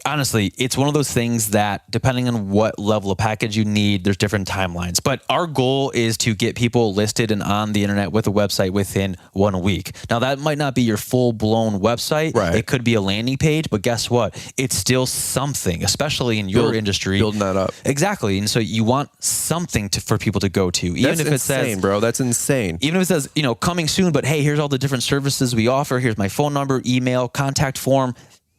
honestly, it's one of those things that depending on what level of package you need, there's different timelines. But our goal is to get people listed and on the internet with a website within 1 week. Now, that might not be your full-blown website. Right. It could be a landing page, but guess what? It's still something, especially in your industry. Building that up. Exactly. And so you want something for people to go to. Even That's if it insane, says, bro. That's insane. Even if it says, coming soon, but hey, here's all the different services we offer. Here's my phone number, email, contact form.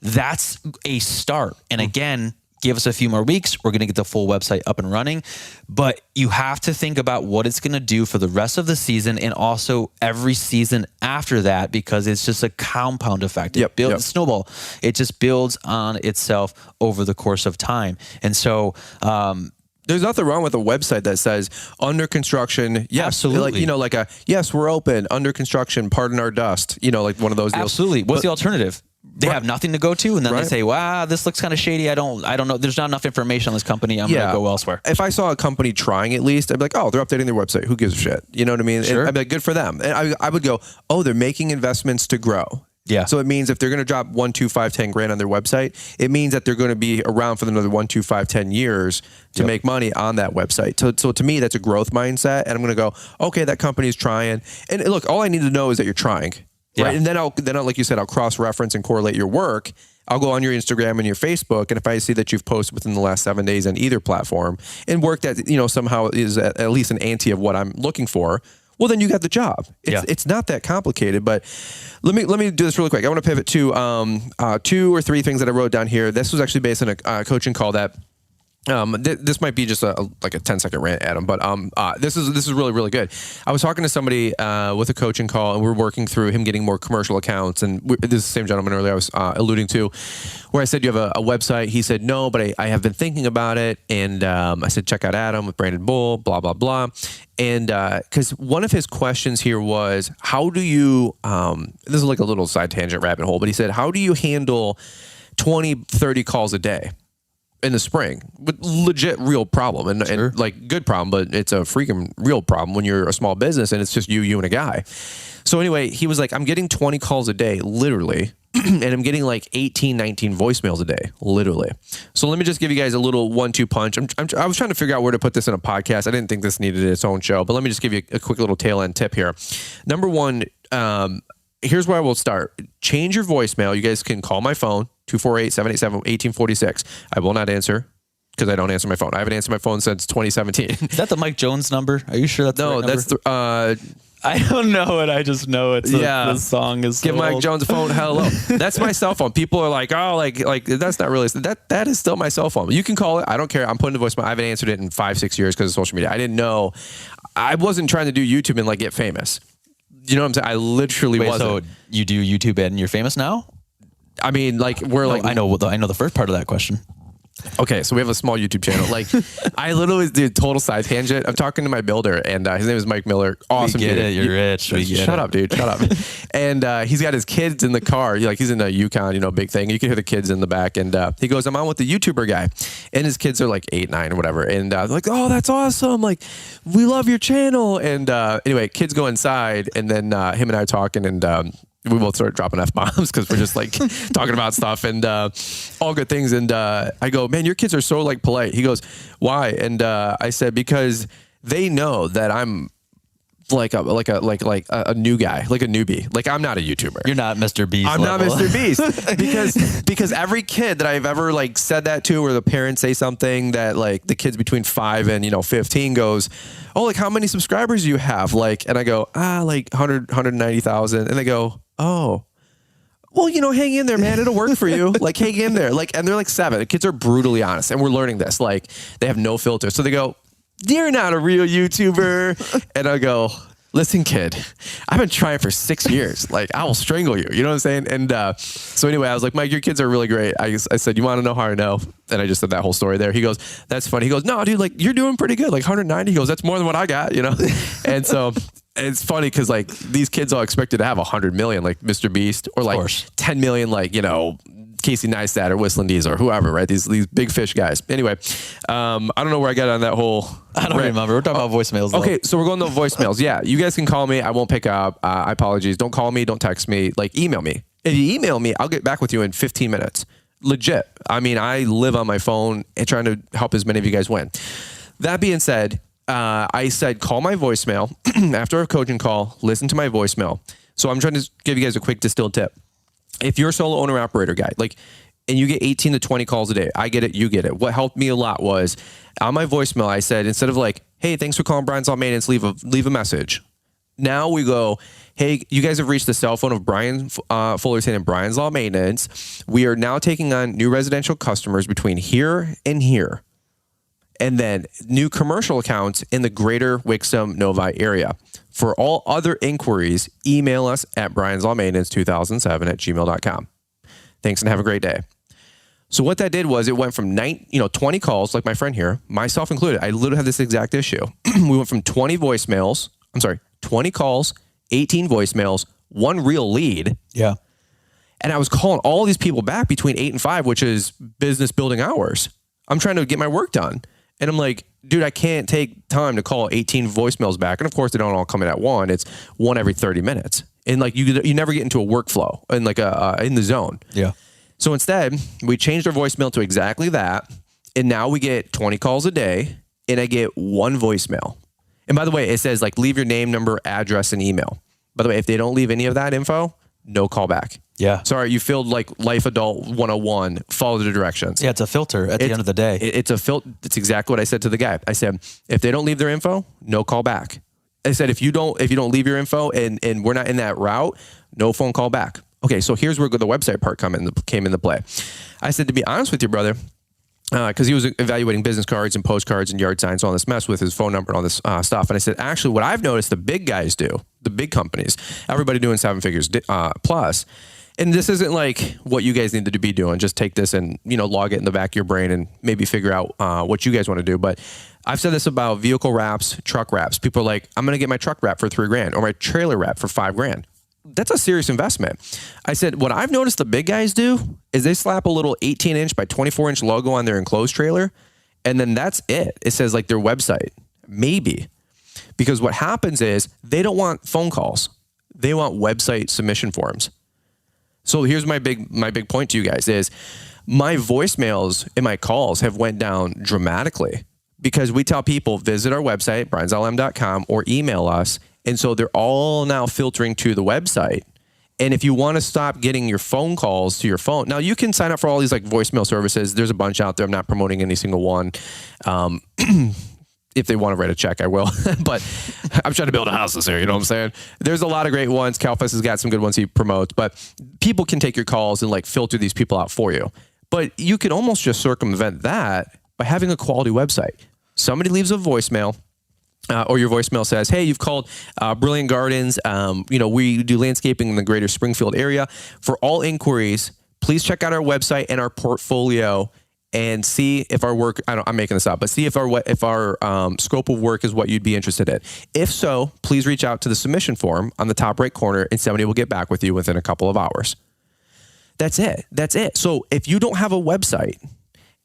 That's a start. And again, give us a few more weeks. We're going to get the full website up and running. But you have to think about what it's going to do for the rest of the season and also every season after that, because it's just a compound effect. It builds snowball. It just builds on itself over the course of time. And so, there's nothing wrong with a website that says under construction. Yes, absolutely. Like yes, we're open, under construction, pardon our dust. Like one of those deals. Absolutely. What's the alternative? They have nothing to go to, and then Right. they say, "Wow, this looks kind of shady. I don't know. There's not enough information on this company. I'm going to go elsewhere." If I saw a company trying, at least I'd be like, "Oh, they're updating their website. Who gives a shit?" You know what I mean? Sure. And I'd be like, "Good for them." And I would go, "Oh, they're making investments to grow." Yeah. So it means if they're going to drop 1, 2, 5, 10 grand on their website, it means that they're going to be around for another 1, 2, 5, 10 years to make money on that website. So to me, that's a growth mindset. And I'm going to go, okay, that company's trying. And look, all I need to know is that you're trying. Yeah. Right. And then I'll, like you said, I'll cross-reference and correlate your work. I'll go on your Instagram and your Facebook, and if I see that you've posted within the last 7 days on either platform and work that, somehow is at least an ante of what I'm looking for, well, then you got the job. It's not that complicated, but let me do this really quick. I want to pivot to 2 or 3 things that I wrote down here. This was actually based on a coaching call that this might be just like a 10-second rant, Adam, but this is really, really good. I was talking to somebody with a coaching call, and we're working through him getting more commercial accounts. And this is the same gentleman earlier I was alluding to, where I said, "You have a website?" He said, "No, but I have been thinking about it." And I said, "Check out Adam with Branded Bull, blah, blah, blah." And because one of his questions here was, how do you, this is like a little side tangent rabbit hole, but he said, how do you handle 20, 30 calls a day in the spring with legit real problem and like good problem, but it's a freaking real problem when you're a small business and it's just you and a guy. So anyway, he was like, I'm getting 20 calls a day, literally. And I'm getting like 18, 19 voicemails a day, literally. So let me just give you guys a little 1-2 punch. I was trying to figure out where to put this in a podcast. I didn't think this needed its own show, but let me just give you a quick little tail end tip here. Number one, here's where I will start. Change your voicemail. You guys can call my phone, 248-787-1846. I will not answer because I don't answer my phone. I haven't answered my phone since 2017. Is that the Mike Jones number? Are you sure that's the right number? That's I don't know it. I just know it's the song is. Give Mike Jones a phone. Hello. That's my cell phone. People are like, oh, like that's not really that is still my cell phone. You can call it. I don't care. I'm putting the voicemail. I haven't answered it in 5-6 years because of social media. I didn't know. I wasn't trying to do YouTube and like get famous. You know what I'm saying? I literally wasn't. So you do YouTube and you're famous now? I mean, like I know the first part of that question. Okay, so we have a small YouTube channel. Like, I literally did total side tangent. I'm talking to my builder, and his name is Mike Miller. Awesome, we get dude. it. You're rich. Shut up, dude. Shut up. And he's got his kids in the car. Like, he's in a Yukon, big thing. You can hear the kids in the back. And he goes, I'm on with the YouTuber guy. And his kids are like 8, 9, or whatever. And they're like, oh, that's awesome. Like, we love your channel. And anyway, kids go inside, and then him and I are talking, and we both started dropping F-bombs because we're just like talking about stuff and all good things. And I go, man, your kids are so like polite. He goes, why? And I said, because they know that I'm like a new guy, like a newbie. Like, I'm not a YouTuber. You're not Mr. Beast. I'm not Mr. Beast because every kid that I've ever like said that to, or the parents say something that like the kids between 5 and 15 goes, oh, like how many subscribers do you have? Like, and I go, like 190,000. And they go, oh, well, hang in there, man. It'll work for you. Like, hang in there. Like, and they're like 7. The kids are brutally honest, and we're learning this. Like, they have no filter. So they go, you're not a real YouTuber. And I go, listen, kid, I've been trying for 6 years. Like, I will strangle you. You know what I'm saying? And so anyway, I was like, Mike, your kids are really great. I said, you want to know how I know? And I just said that whole story there. He goes, that's funny. He goes, no, dude, like, you're doing pretty good. Like 190. He goes, that's more than what I got, And so it's funny because like these kids all expected to have 100 million, like Mr. Beast, or like 10 million, like, Casey Neistat or Whistling Diesel or whoever, right? These big fish guys. Anyway, I don't know where I got on that whole. I don't remember. We're talking about voicemails. Okay, so we're going to voicemails. Yeah, you guys can call me. I won't pick up. I apologize. Don't call me. Don't text me. Like, email me. If you email me, I'll get back with you in 15 minutes. Legit. I mean, I live on my phone and trying to help as many of you guys win. That being said, I said call my voicemail after a coaching call. Listen to my voicemail. So I'm trying to give you guys a quick distilled tip. If you're a solo owner operator guy, like, and you get 18 to 20 calls a day, I get it, you get it. What helped me a lot was on my voicemail, I said, instead of like, hey, thanks for calling Brian's Law Maintenance, leave a message. Now we go, hey, you guys have reached the cell phone of Brian Fullerton and Brian's Law Maintenance. We are now taking on new residential customers between here and here. And then new commercial accounts in the greater Wixom Novi area. For all other inquiries, email us at brianslawmaintenance2007@gmail.com. Thanks and have a great day. So what that did was it went from 20 calls, like my friend here, myself included. I literally had this exact issue. We went from 20 calls, 18 voicemails, 1 real lead. Yeah. And I was calling all these people back between 8 and 5, which is business building hours. I'm trying to get my work done. And I'm like, dude, I can't take time to call 18 voicemails back. And of course, they don't all come in at one. It's one every 30 minutes. And like, you never get into a workflow and like in the zone. Yeah. So instead, we changed our voicemail to exactly that. And now we get 20 calls a day and I get 1 voicemail. And by the way, it says like, leave your name, number, address, and email. By the way, if they don't leave any of that info, no call back. Yeah. Sorry, you filled like Life Adult 101. Follow the directions. Yeah, it's a filter at the end of the day. It's a filter. It's exactly what I said to the guy. I said, if they don't leave their info, no call back. I said, if you don't leave your info and we're not in that route, no phone call back. Okay, so here's where the website part came into play. I said, to be honest with you, brother, because he was evaluating business cards and postcards and yard signs, all this mess with his phone number and all this stuff. And I said, actually, what I've noticed the big guys do, the big companies, everybody doing 7 figures plus. And this isn't like what you guys need to be doing. Just take this and, log it in the back of your brain and maybe figure out what you guys want to do. But I've said this about vehicle wraps, truck wraps. People are like, I'm going to get my truck wrap for $3,000 or my trailer wrap for $5,000. That's a serious investment. I said, what I've noticed the big guys do is they slap a little 18-inch by 24-inch logo on their enclosed trailer. And then that's it. It says like their website, maybe. Because what happens is they don't want phone calls. They want website submission forms. So here's my big point to you guys is my voicemails and my calls have went down dramatically because we tell people visit our website, brianslm.com, or email us. And so they're all now filtering to the website. And if you want to stop getting your phone calls to your phone, now you can sign up for all these like voicemail services. There's a bunch out there. I'm not promoting any single one. if they want to write a check, I will. But I'm trying to build a house this year. You know what I'm saying? There's a lot of great ones. CalFest has got some good ones he promotes, but people can take your calls and like filter these people out for you. But you can almost just circumvent that by having a quality website. Somebody leaves a voicemail. Or your voicemail says, hey, you've called Brilliant Gardens. We do landscaping in the greater Springfield area. For all inquiries, please check out our website and our portfolio and see if our work, I'm making this up, but see if our scope of work is what you'd be interested in. If so, please reach out to the submission form on the top right corner and somebody will get back with you within a couple of hours. That's it. So if you don't have a website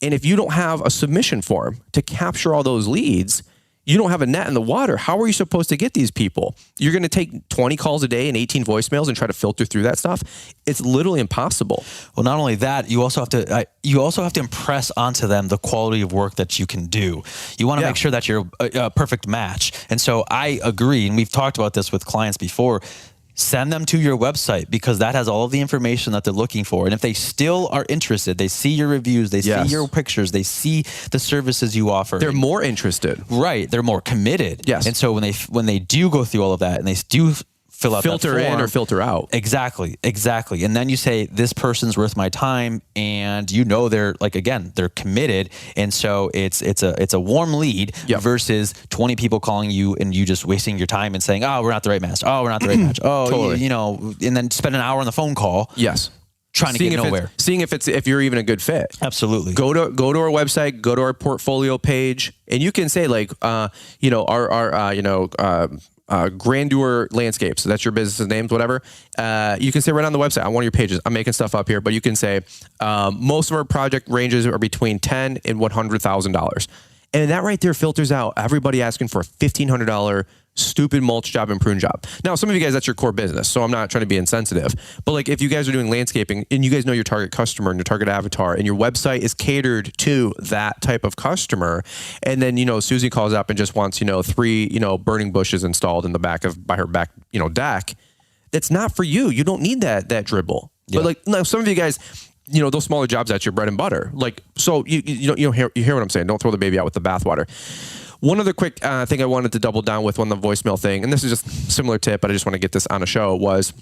and if you don't have a submission form to capture all those leads, you don't have a net in the water. How are you supposed to get these people? You're going to take 20 calls a day and 18 voicemails and try to filter through that stuff. It's literally impossible. Well, not only that, you also have to impress onto them the quality of work that you can do. You want to make sure that you're a perfect match. And so I agree, and we've talked about this with clients before. Send them to your website because that has all of the information that they're looking for. And if they still are interested, they see your reviews, they see your pictures, they see the services you offer. They're more interested. Right. They're more committed. Yes. And so when they do go through all of that and they do fill out filter that form, in or filter out. Exactly. And then you say, this person's worth my time, and they're they're committed. And so it's a warm lead versus 20 people calling you and you just wasting your time and saying, oh, we're not the right match. Oh, we're not the right match. Oh, totally. And then spend an hour on the phone call. Yes. Trying to get nowhere. Seeing if you're even a good fit. Absolutely. Go to our website, go to our portfolio page, and you can say Grandeur Landscapes. So that's your business's names, whatever. You can say right on the website on one of your pages. I'm making stuff up here, but you can say most of our project ranges are between $10,000 and $100,000, and that right there filters out everybody asking for a $1,500 stupid mulch job and prune job. Now, some of you guys, that's your core business, so I'm not trying to be insensitive, but like if you guys are doing landscaping and you guys know your target customer and your target avatar and your website is catered to that type of customer, and then, Susie calls up and just wants, 3, burning bushes installed in the back by her back, deck, that's not for you. You don't need that dribble. Yeah. But now some of you guys, those smaller jobs, that's your bread and butter. So you hear what I'm saying. Don't throw the baby out with the bathwater. One other quick thing I wanted to double down with on the voicemail thing, and this is just a similar tip, but I just want to get this on a show, was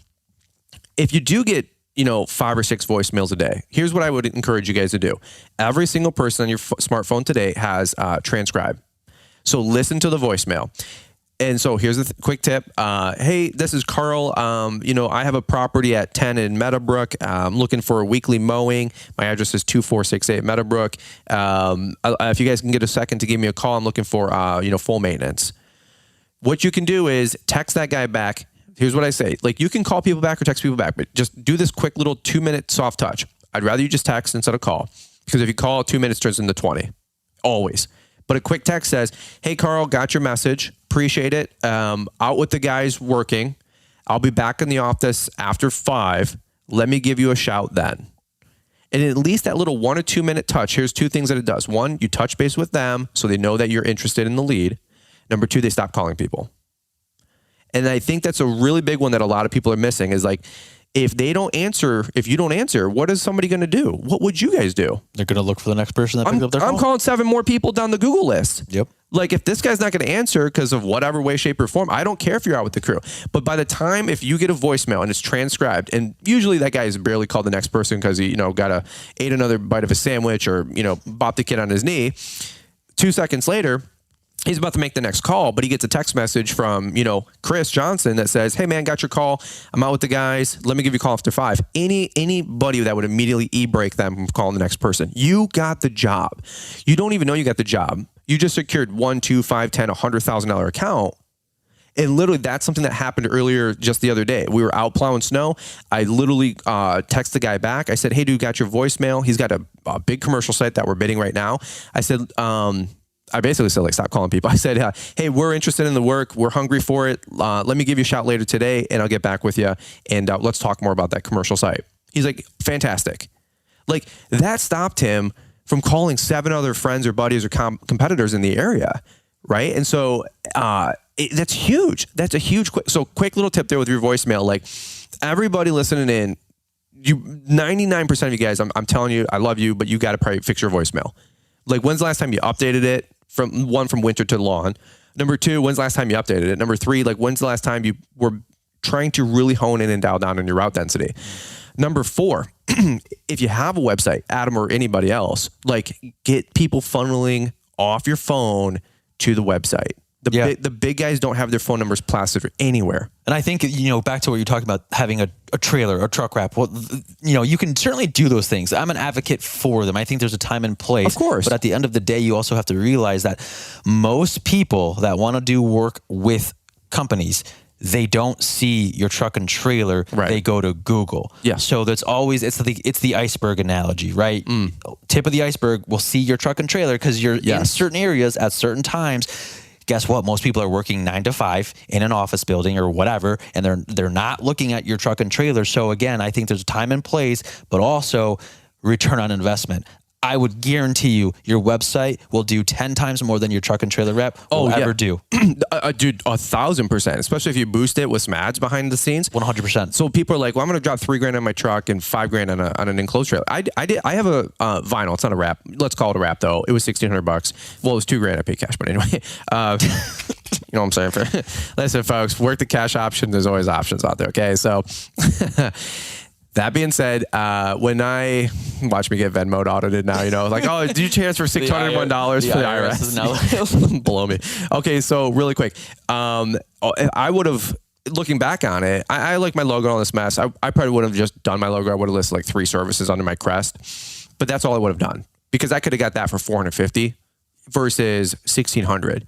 if you do get, 5 or 6 voicemails a day, here's what I would encourage you guys to do. Every single person on your smartphone today has transcribe. So listen to the voicemail. And so here's a quick tip. Hey, this is Carl. I have a property at 10 in Meadowbrook. I'm looking for a weekly mowing. My address is 2468 Meadowbrook. If you guys can get a second to give me a call, I'm looking for, full maintenance. What you can do is text that guy back. Here's what I say. You can call people back or text people back, but just do this quick little 2-minute soft touch. I'd rather you just text instead of call, because if you call, 2 minutes turns into 20. Always. But a quick text says, hey, Carl, got your message. Appreciate it. Out with the guys working. I'll be back in the office after 5. Let me give you a shout then. And at least that little 1 or 2 minute touch, here's 2 things that it does. 1, you touch base with them so they know that you're interested in the lead. Number 2, they stop calling people. And I think that's a really big one that a lot of people are missing is if you don't answer, what is somebody going to do? What would you guys do? They're going to look for the next person that picks up their phone. I'm calling 7 more people down the Google list. Yep. If this guy's not going to answer because of whatever way, shape, or form, I don't care if you're out with the crew. But by the time, if you get a voicemail and it's transcribed, and usually that guy is barely called the next person because he, ate another bite of a sandwich or, bopped the kid on his knee. 2 seconds later, he's about to make the next call, but he gets a text message from, Chris Johnson that says, hey man, got your call. I'm out with the guys. Let me give you a call after 5. Anybody that would immediately e-break them from calling the next person. You got the job. You don't even know you got the job. You just secured $1, $2, $5, $10, $100,000 account. And literally that's something that happened earlier just the other day. We were out plowing snow. I literally text the guy back. I said, hey dude, got your voicemail. He's got a big commercial site that we're bidding right now. I said, I basically said, stop calling people. I said, hey, we're interested in the work. We're hungry for it. Let me give you a shout later today and I'll get back with you. And let's talk more about that commercial site. He's like, fantastic. That stopped him from calling 7 other friends or buddies or competitors in the area. Right. And so that's huge. That's a huge, quick little tip there with your voicemail. Everybody listening in, 99% of you guys, I'm telling you, I love you, but you got to probably fix your voicemail. When's the last time you updated it, from winter to lawn. Number 2, when's the last time you updated it? Number 3, like when's the last time you were trying to really hone in and dial down on your route density? Number 4, if you have a website, Adam or anybody else, like get people funneling off your phone to the website. The big guys don't have their phone numbers plastered anywhere. And I think, back to what you're talking about, having a trailer, a truck wrap, well, you can certainly do those things. I'm an advocate for them. I think there's a time and place. Of course. But at the end of the day, you also have to realize that most people that want to do work with companies, they don't see your truck and trailer. Right. They go to Google. Yeah. So that's always, it's the iceberg analogy, right? Tip of the iceberg will see your truck and trailer because you're in certain areas at certain times. Guess what? Most people are working 9 to 5 in an office building or whatever, and they're not looking at your truck and trailer. So again, I think there's a time and place, but also return on investment. I would guarantee you your website will do 10 times more than your truck and trailer rep will ever do. Dude, 1,000%, especially if you boost it with some ads behind the scenes. 100%. So people are like, well, I'm going to drop $3,000 on my truck and $5,000 on an enclosed trailer. I have a vinyl. It's not a wrap. Let's call it a wrap though. It was $1,600. Well, it was $2,000 I paid cash, but anyway, you know what I'm saying? Listen, folks, work the cash option. There's always options out there. Okay. So that being said, when I watch me get Venmo'd audited now, like, oh, did you transfer $601 for the IRS? Below me. Okay, so really quick, I would have, looking back on it, I like my logo on this mess. I probably would have just done my logo. I would have listed like 3 services under my crest, but that's all I would have done because I could have got that for $450 versus $1,600.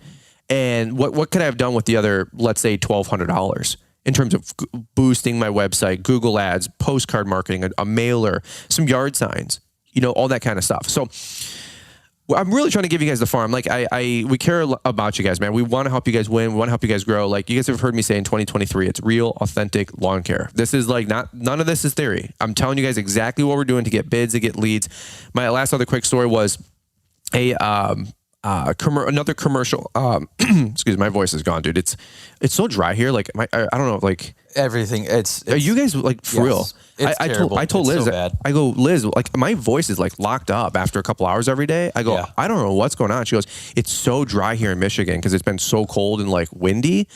And what could I have done with the other, let's say $1,200? In terms of boosting my website, Google ads, postcard marketing, a mailer, some yard signs, all that kind of stuff. So I'm really trying to give you guys the farm. Like we care about you guys, man. We want to help you guys win. We want to help you guys grow. Like you guys have heard me say in 2023, it's real, authentic lawn care. This is like none of this is theory. I'm telling you guys exactly what we're doing to get bids, to get leads. My last other quick story was another commercial. Excuse me, my voice is gone, dude. It's so dry here. Like I don't know. Like everything. Are you guys like for real? I told Liz. So bad. I go, Liz. Like my voice is like locked up after a couple hours every day. I go, I don't know what's going on. She goes, it's so dry here in Michigan because it's been so cold and like windy.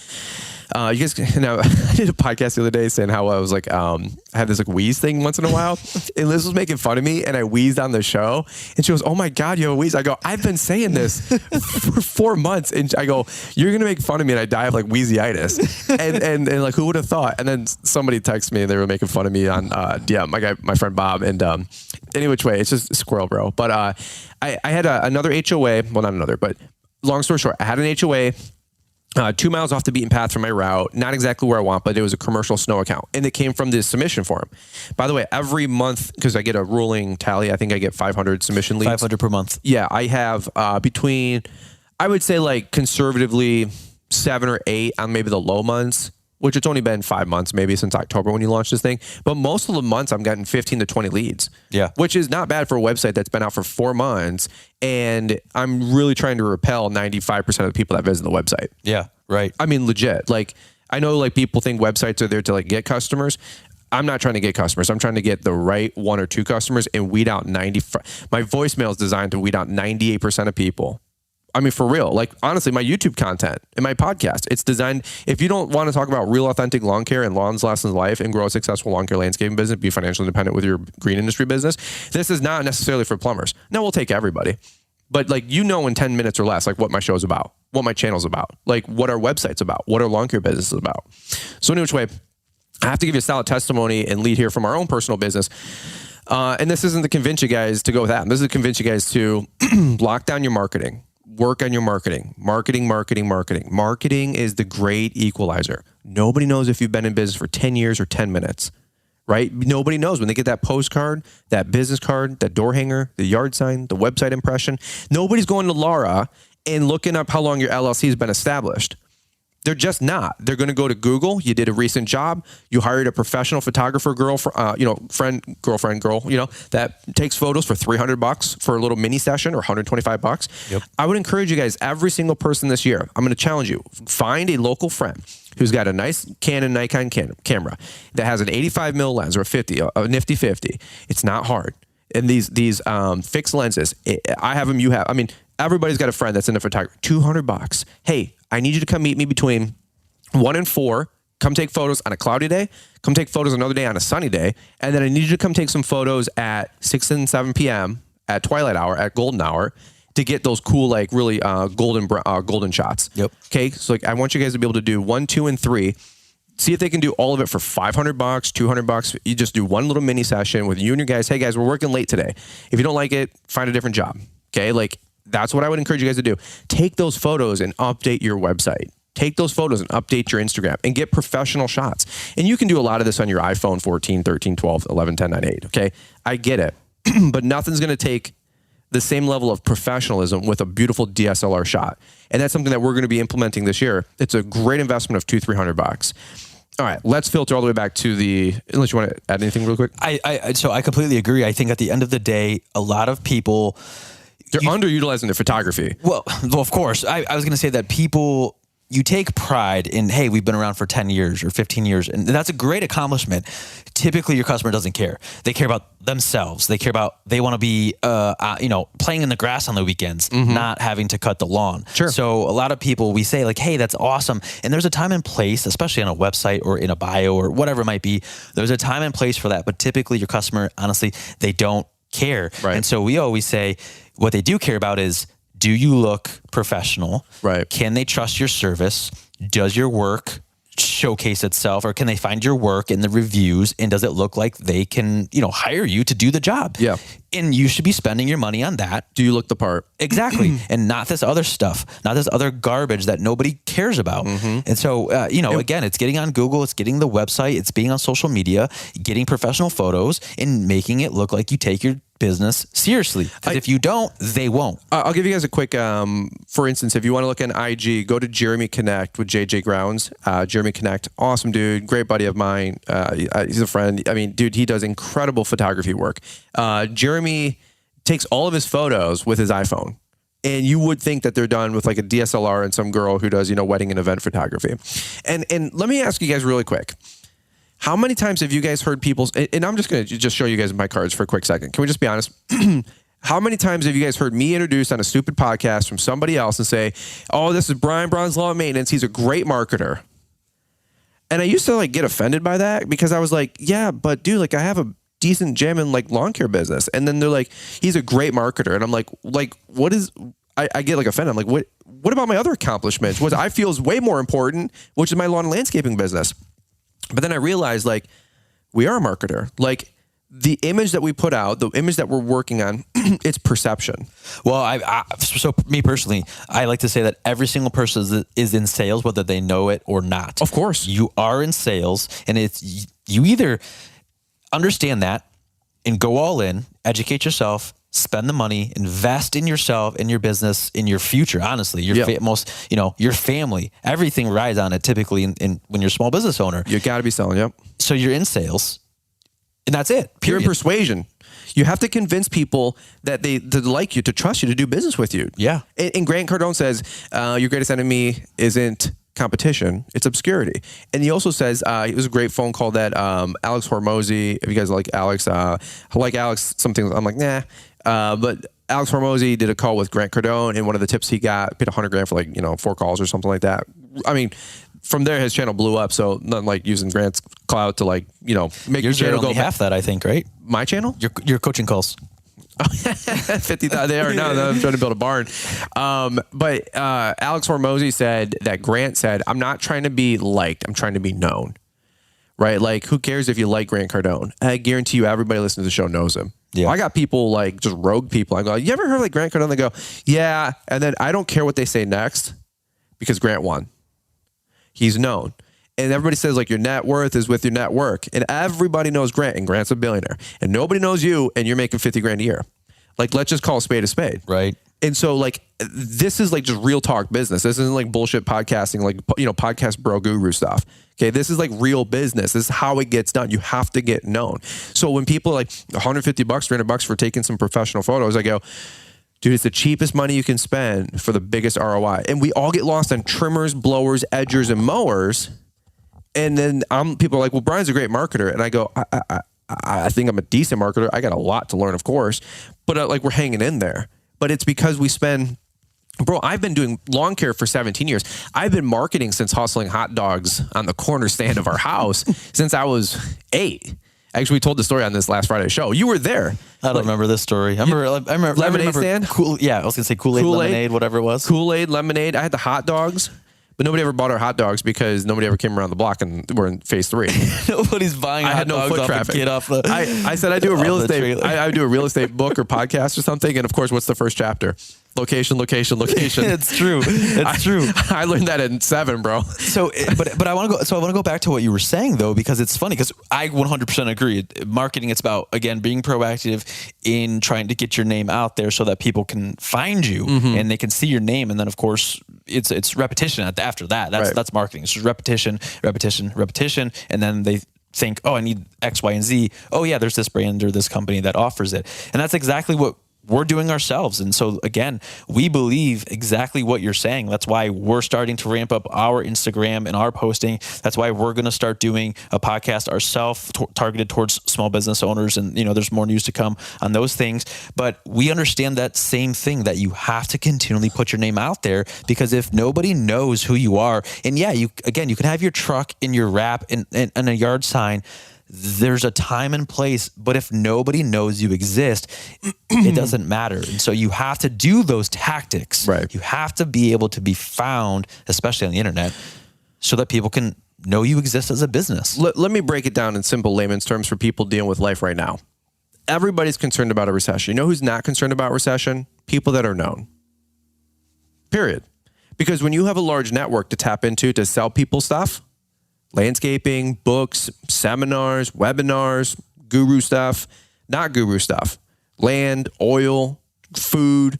You guys, I did a podcast the other day saying how I was like, I had this like wheeze thing once in a while, and Liz was making fun of me, and I wheezed on the show, and she goes, "Oh my God, you have a wheeze." I go, "I've been saying this for 4 months," and I go, "You're gonna make fun of me, and I die of like wheezyitis," and like who would have thought? And then somebody texted me, and they were making fun of me on my friend Bob, and any which way, it's just a squirrel, bro. But I had another HOA, well not another, but long story short, I had an HOA. 2 miles off the beaten path from my route, not exactly where I want, but it was a commercial snow account, and it came from the submission form. By the way, every month, because I get a rolling tally, I think I get 500 submission leads. 500 per month. Yeah, I have between, I would say like conservatively 7 or 8 on maybe the low months, which it's only been 5 months maybe since October when you launched this thing. But most of the months I'm getting 15 to 20 leads. Yeah. Which is not bad for a website that's been out for 4 months. And I'm really trying to repel 95% of the people that visit the website. Yeah, right. I mean, legit. Like, I know like people think websites are there to like get customers. I'm not trying to get customers. I'm trying to get the right 1 or 2 customers and weed out my voicemail is designed to weed out 98% of people. I mean, for real, like honestly, my YouTube content and my podcast, it's designed, if you don't want to talk about real authentic lawn care and lawns lessons life and grow a successful lawn care landscaping business, be financially independent with your green industry business, this is not necessarily for plumbers. No, we'll take everybody. But like, in 10 minutes or less, like what my show's about, what my channel's about, like what our website's about, what our lawn care business is about. So in which way, I have to give you a solid testimony and lead here from our own personal business. And this isn't to convince you guys to go with that. This is to convince you guys to lock down your marketing. Work on your marketing. Marketing is the great equalizer. Nobody knows if you've been in business for 10 years or 10 minutes, right? Nobody knows when they get that postcard, that business card, that door hanger, the yard sign, the website impression. Nobody's going to Laura and looking up how long your LLC has been established. They're just not. They're going to go to Google. You did a recent job. You hired a professional photographer girl, girlfriend, that takes photos for $300 for a little mini session or $125. Yep. I would encourage you guys, every single person this year, I'm going to challenge you, find a local friend who's got a nice Canon Nikon camera that has an 85 mil lens or a nifty 50. It's not hard. And these fixed lenses, I have them, you have. I mean, everybody's got a friend that's into photography. $200. Hey, I need you to come meet me between 1 and 4. Come take photos on a cloudy day. Come take photos another day on a sunny day. And then I need you to come take some photos at 6 and 7 p.m. at twilight hour, at golden hour, to get those cool, like really golden shots. Yep. Okay. So like, I want you guys to be able to do 1, 2, and 3. See if they can do all of it for $500, $200. You just do one little mini session with you and your guys. Hey guys, we're working late today. If you don't like it, find a different job. Okay. Like that's what I would encourage you guys to do. Take those photos and update your website. Take those photos and update your Instagram and get professional shots. And you can do a lot of this on your iPhone 14, 13, 12, 11, 10, 9, 8. Okay. I get it, but nothing's going to take the same level of professionalism with a beautiful DSLR shot. And that's something that we're going to be implementing this year. It's a great investment of $200-$300. All right, let's filter all the way back to unless you want to add anything real quick. So I completely agree. I think at the end of the day, a lot of people, they're underutilizing their photography. Well, of course. I was going to say that people, you take pride in, hey, we've been around for 10 years or 15 years, and that's a great accomplishment. Typically, your customer doesn't care. They care about themselves. They want to be, playing in the grass on the weekends, not having to cut the lawn. Sure. So a lot of people, we say like, hey, that's awesome. And there's a time and place, especially on a website or in a bio or whatever it might be. There's a time and place for that. But typically, your customer, honestly, they don't care. Right. And so we always say what they do care about is, do you look professional? Right. Can they trust your service? Does your work showcase itself, or can they find your work in the reviews? And does it look like they can, hire you to do the job? Yeah. And you should be spending your money on that. Do you look the part? Exactly. And not this other stuff, not this other garbage that nobody cares about. And so, again, it's getting on Google, it's getting the website, it's being on social media, getting professional photos and making it look like you take your business seriously. Because if you don't, they won't. I'll give you guys a quick, for instance, if you want to look on IG, go to Jeremy Connect with JJ Grounds. Jeremy Connect, awesome dude, great buddy of mine. He's a friend. I mean, dude, he does incredible photography work. Jeremy takes all of his photos with his iPhone. And you would think that they're done with like a DSLR and some girl who does, wedding and event photography. And let me ask you guys really quick. How many times have you guys heard people's, and I'm just going to just show you guys my cards for a quick second. Can we just be honest? How many times have you guys heard me introduced on a stupid podcast from somebody else and say, oh, this is Brian Braun's Law of Maintenance. He's a great marketer. And I used to like get offended by that because I was like, yeah, but dude, like I have a decent gym and like lawn care business. And then they're like, he's a great marketer. And I'm like, what is, I get like offended. I'm like, what about my other accomplishments? What I feel is way more important, which is my lawn and landscaping business. But then I realized like we are a marketer. Like the image that we put out, the image that we're working on, it's perception. Well, so me personally, I like to say that every single person is in sales, whether they know it or not. Of course. You are in sales, and you either understand that and go all in, educate yourself, spend the money, invest in yourself, in your business, in your future. Honestly, your your family, everything rides on it. Typically, in when you're a small business owner, you got to be selling. Yep. So you're in sales, and that's it. Pure persuasion. You have to convince people that they like you, to trust you, to do business with you. Yeah. And Grant Cardone says, your greatest enemy isn't competition, it's obscurity. And he also says, it was a great phone call that Alex Hormozy, if you guys like Alex, something, I'm like, nah. But Alex Hormozy did a call with Grant Cardone, and one of the tips he got, paid $100,000 for like, 4 calls or something like that. I mean, from there, his channel blew up. So nothing like using Grant's clout to like, make your channel go half that, I think, right? My channel? Your coaching calls. 50,000 they are now. I'm trying to build a barn. But Alex Hormozy said that Grant said, I'm not trying to be liked. I'm trying to be known. Right? Like, who cares if you like Grant Cardone? I guarantee you everybody listening to the show knows him. Yeah. I got people like just rogue people. I go, you ever heard like Grant Cardone? They go, yeah. And then I don't care what they say next because Grant won. He's known. And everybody says like your net worth is with your network. And everybody knows Grant, and Grant's a billionaire. And nobody knows you, and you're making $50,000 a year. Like, let's just call a spade. Right. And so like, this is like just real talk business. This isn't like bullshit podcasting, like, podcast bro guru stuff. Okay. This is like real business. This is how it gets done. You have to get known. So when people are like $150, $300 for taking some professional photos, I go, dude, it's the cheapest money you can spend for the biggest ROI. And we all get lost on trimmers, blowers, edgers, and mowers. And then people are like, well, Brian's a great marketer. And I go, I think I'm a decent marketer. I got a lot to learn, of course, but like we're hanging in there. But it's because we spend Bro, I've been doing lawn care for 17 years. I've been marketing since hustling hot dogs on the corner stand of our house since I was 8. Actually, we told the story on this last Friday show. You were there. I don't remember this story. I remember lemonade stand? I was going to say Kool-Aid, lemonade, whatever it was. Kool-Aid, lemonade. I had the hot dogs. But nobody ever bought our hot dogs because nobody ever came around the block, and we're in phase 3. Nobody's buying hot dogs off a kid off the. I said I do a real estate. I do a real estate book or podcast or something, and of course, what's the first chapter? Location. It's true. It's true. I learned that in 7, bro. So, but I want to go. So I want to go back to what you were saying though, because it's funny. Because I 100% agree. Marketing, it's about, again, being proactive in trying to get your name out there so that people can find you and they can see your name, and then of course it's repetition after that. That's marketing. It's just repetition, and then they think, oh, I need X, Y, and Z. Oh yeah, there's this brand or this company that offers it, and that's exactly what we're doing ourselves. And so again, we believe exactly what you're saying. That's why we're starting to ramp up our Instagram and our posting. That's why we're going to start doing a podcast ourselves targeted towards small business owners. And, there's more news to come on those things. But we understand that same thing, that you have to continually put your name out there, because if nobody knows who you are, and yeah, you can have your truck and your wrap and a yard sign, there's a time and place, but if nobody knows you exist, it doesn't matter. And so you have to do those tactics. Right. You have to be able to be found, especially on the internet, so that people can know you exist as a business. Let me break it down in simple layman's terms for people dealing with life right now. Everybody's concerned about a recession. You know who's not concerned about recession? People that are known. Period. Because when you have a large network to tap into to sell people stuff, landscaping, books, seminars, webinars, guru stuff, not guru stuff, land, oil, food,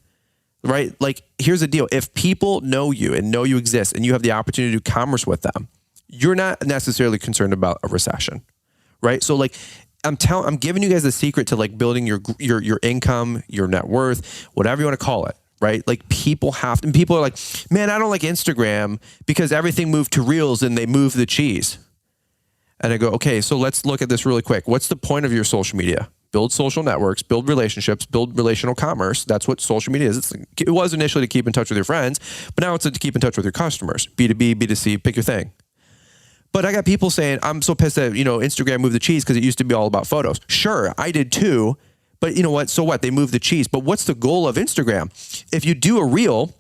right? Like, here's the deal. If people know you and know you exist and you have the opportunity to do commerce with them, you're not necessarily concerned about a recession, right? So like, I'm giving you guys the secret to like building your income, your net worth, whatever you want to call it. Right? Like people are like, man, I don't like Instagram because everything moved to Reels and they moved the cheese. And I go, okay, so let's look at this really quick. What's the point of your social media? Build social networks, build relationships, build relational commerce. That's what social media is. It was initially to keep in touch with your friends, but now it's to keep in touch with your customers. B2B, B2C, pick your thing. But I got people saying, I'm so pissed that, Instagram moved the cheese because it used to be all about photos. Sure, I did too. But you know what? So what? They move the cheese. But what's the goal of Instagram? If you do a reel,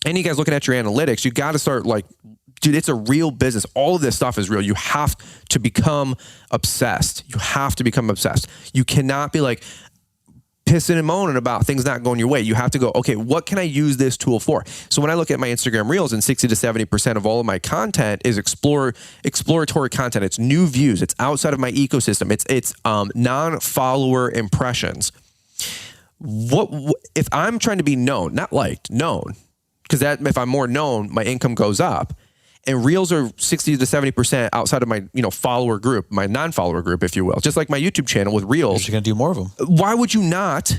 and you guys looking at your analytics, you got to start like, dude, it's a real business. All of this stuff is real. You have to become obsessed. You cannot be like pissing and moaning about things not going your way. You have to go, okay, what can I use this tool for? So when I look at my Instagram reels, and 60 to 70% of all of my content is exploratory content. It's new views. It's outside of my ecosystem. It's non-follower impressions. What if I'm trying to be known, not liked, known? Because that if I'm more known, my income goes up. And reels are 60 to 70% outside of my, follower group, my non-follower group, if you will. Just like my YouTube channel with reels. You're going to do more of them. Why would you not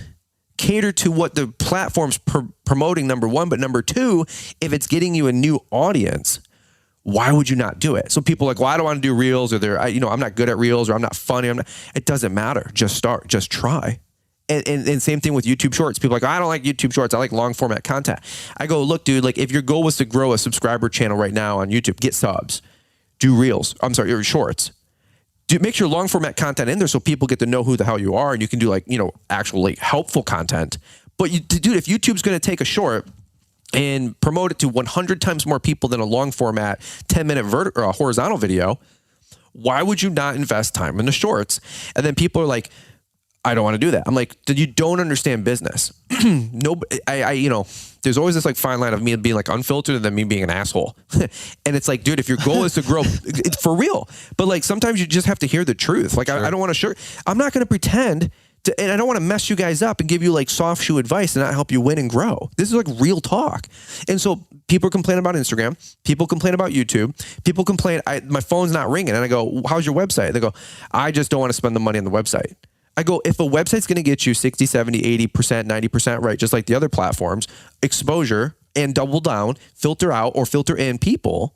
cater to what the platform's promoting, number one, but number two, if it's getting you a new audience, why would you not do it? So people are like, well, I don't want to do reels, or I'm not good at reels, or I'm not funny. It doesn't matter. Just start, just try. And same thing with YouTube Shorts. People are like, I don't like YouTube Shorts. I like long format content. I go, look, dude, like if your goal was to grow a subscriber channel right now on YouTube, get subs, do reels. I'm sorry, your shorts. Make sure long format content in there so people get to know who the hell you are, and you can do like, actual like helpful content. But dude, if YouTube's going to take a short and promote it to 100 times more people than a long format 10-minute horizontal video, why would you not invest time in the shorts? And then people are like, I don't want to do that. I'm like, you don't understand business. No, there's always this like fine line of me being like unfiltered and then me being an asshole. And it's like, dude, if your goal is to grow, it's for real. But like, sometimes you just have to hear the truth. Like, sure. I don't want to I'm not going to pretend to, and I don't want to mess you guys up and give you like soft shoe advice and not help you win and grow. This is like real talk. And so people complain about Instagram. People complain about YouTube. People complain, my phone's not ringing. And I go, how's your website? They go, I just don't want to spend the money on the website. I go, if a website's going to get you 60, 70, 80%, 90% right, just like the other platforms, exposure and double down, filter out or filter in people,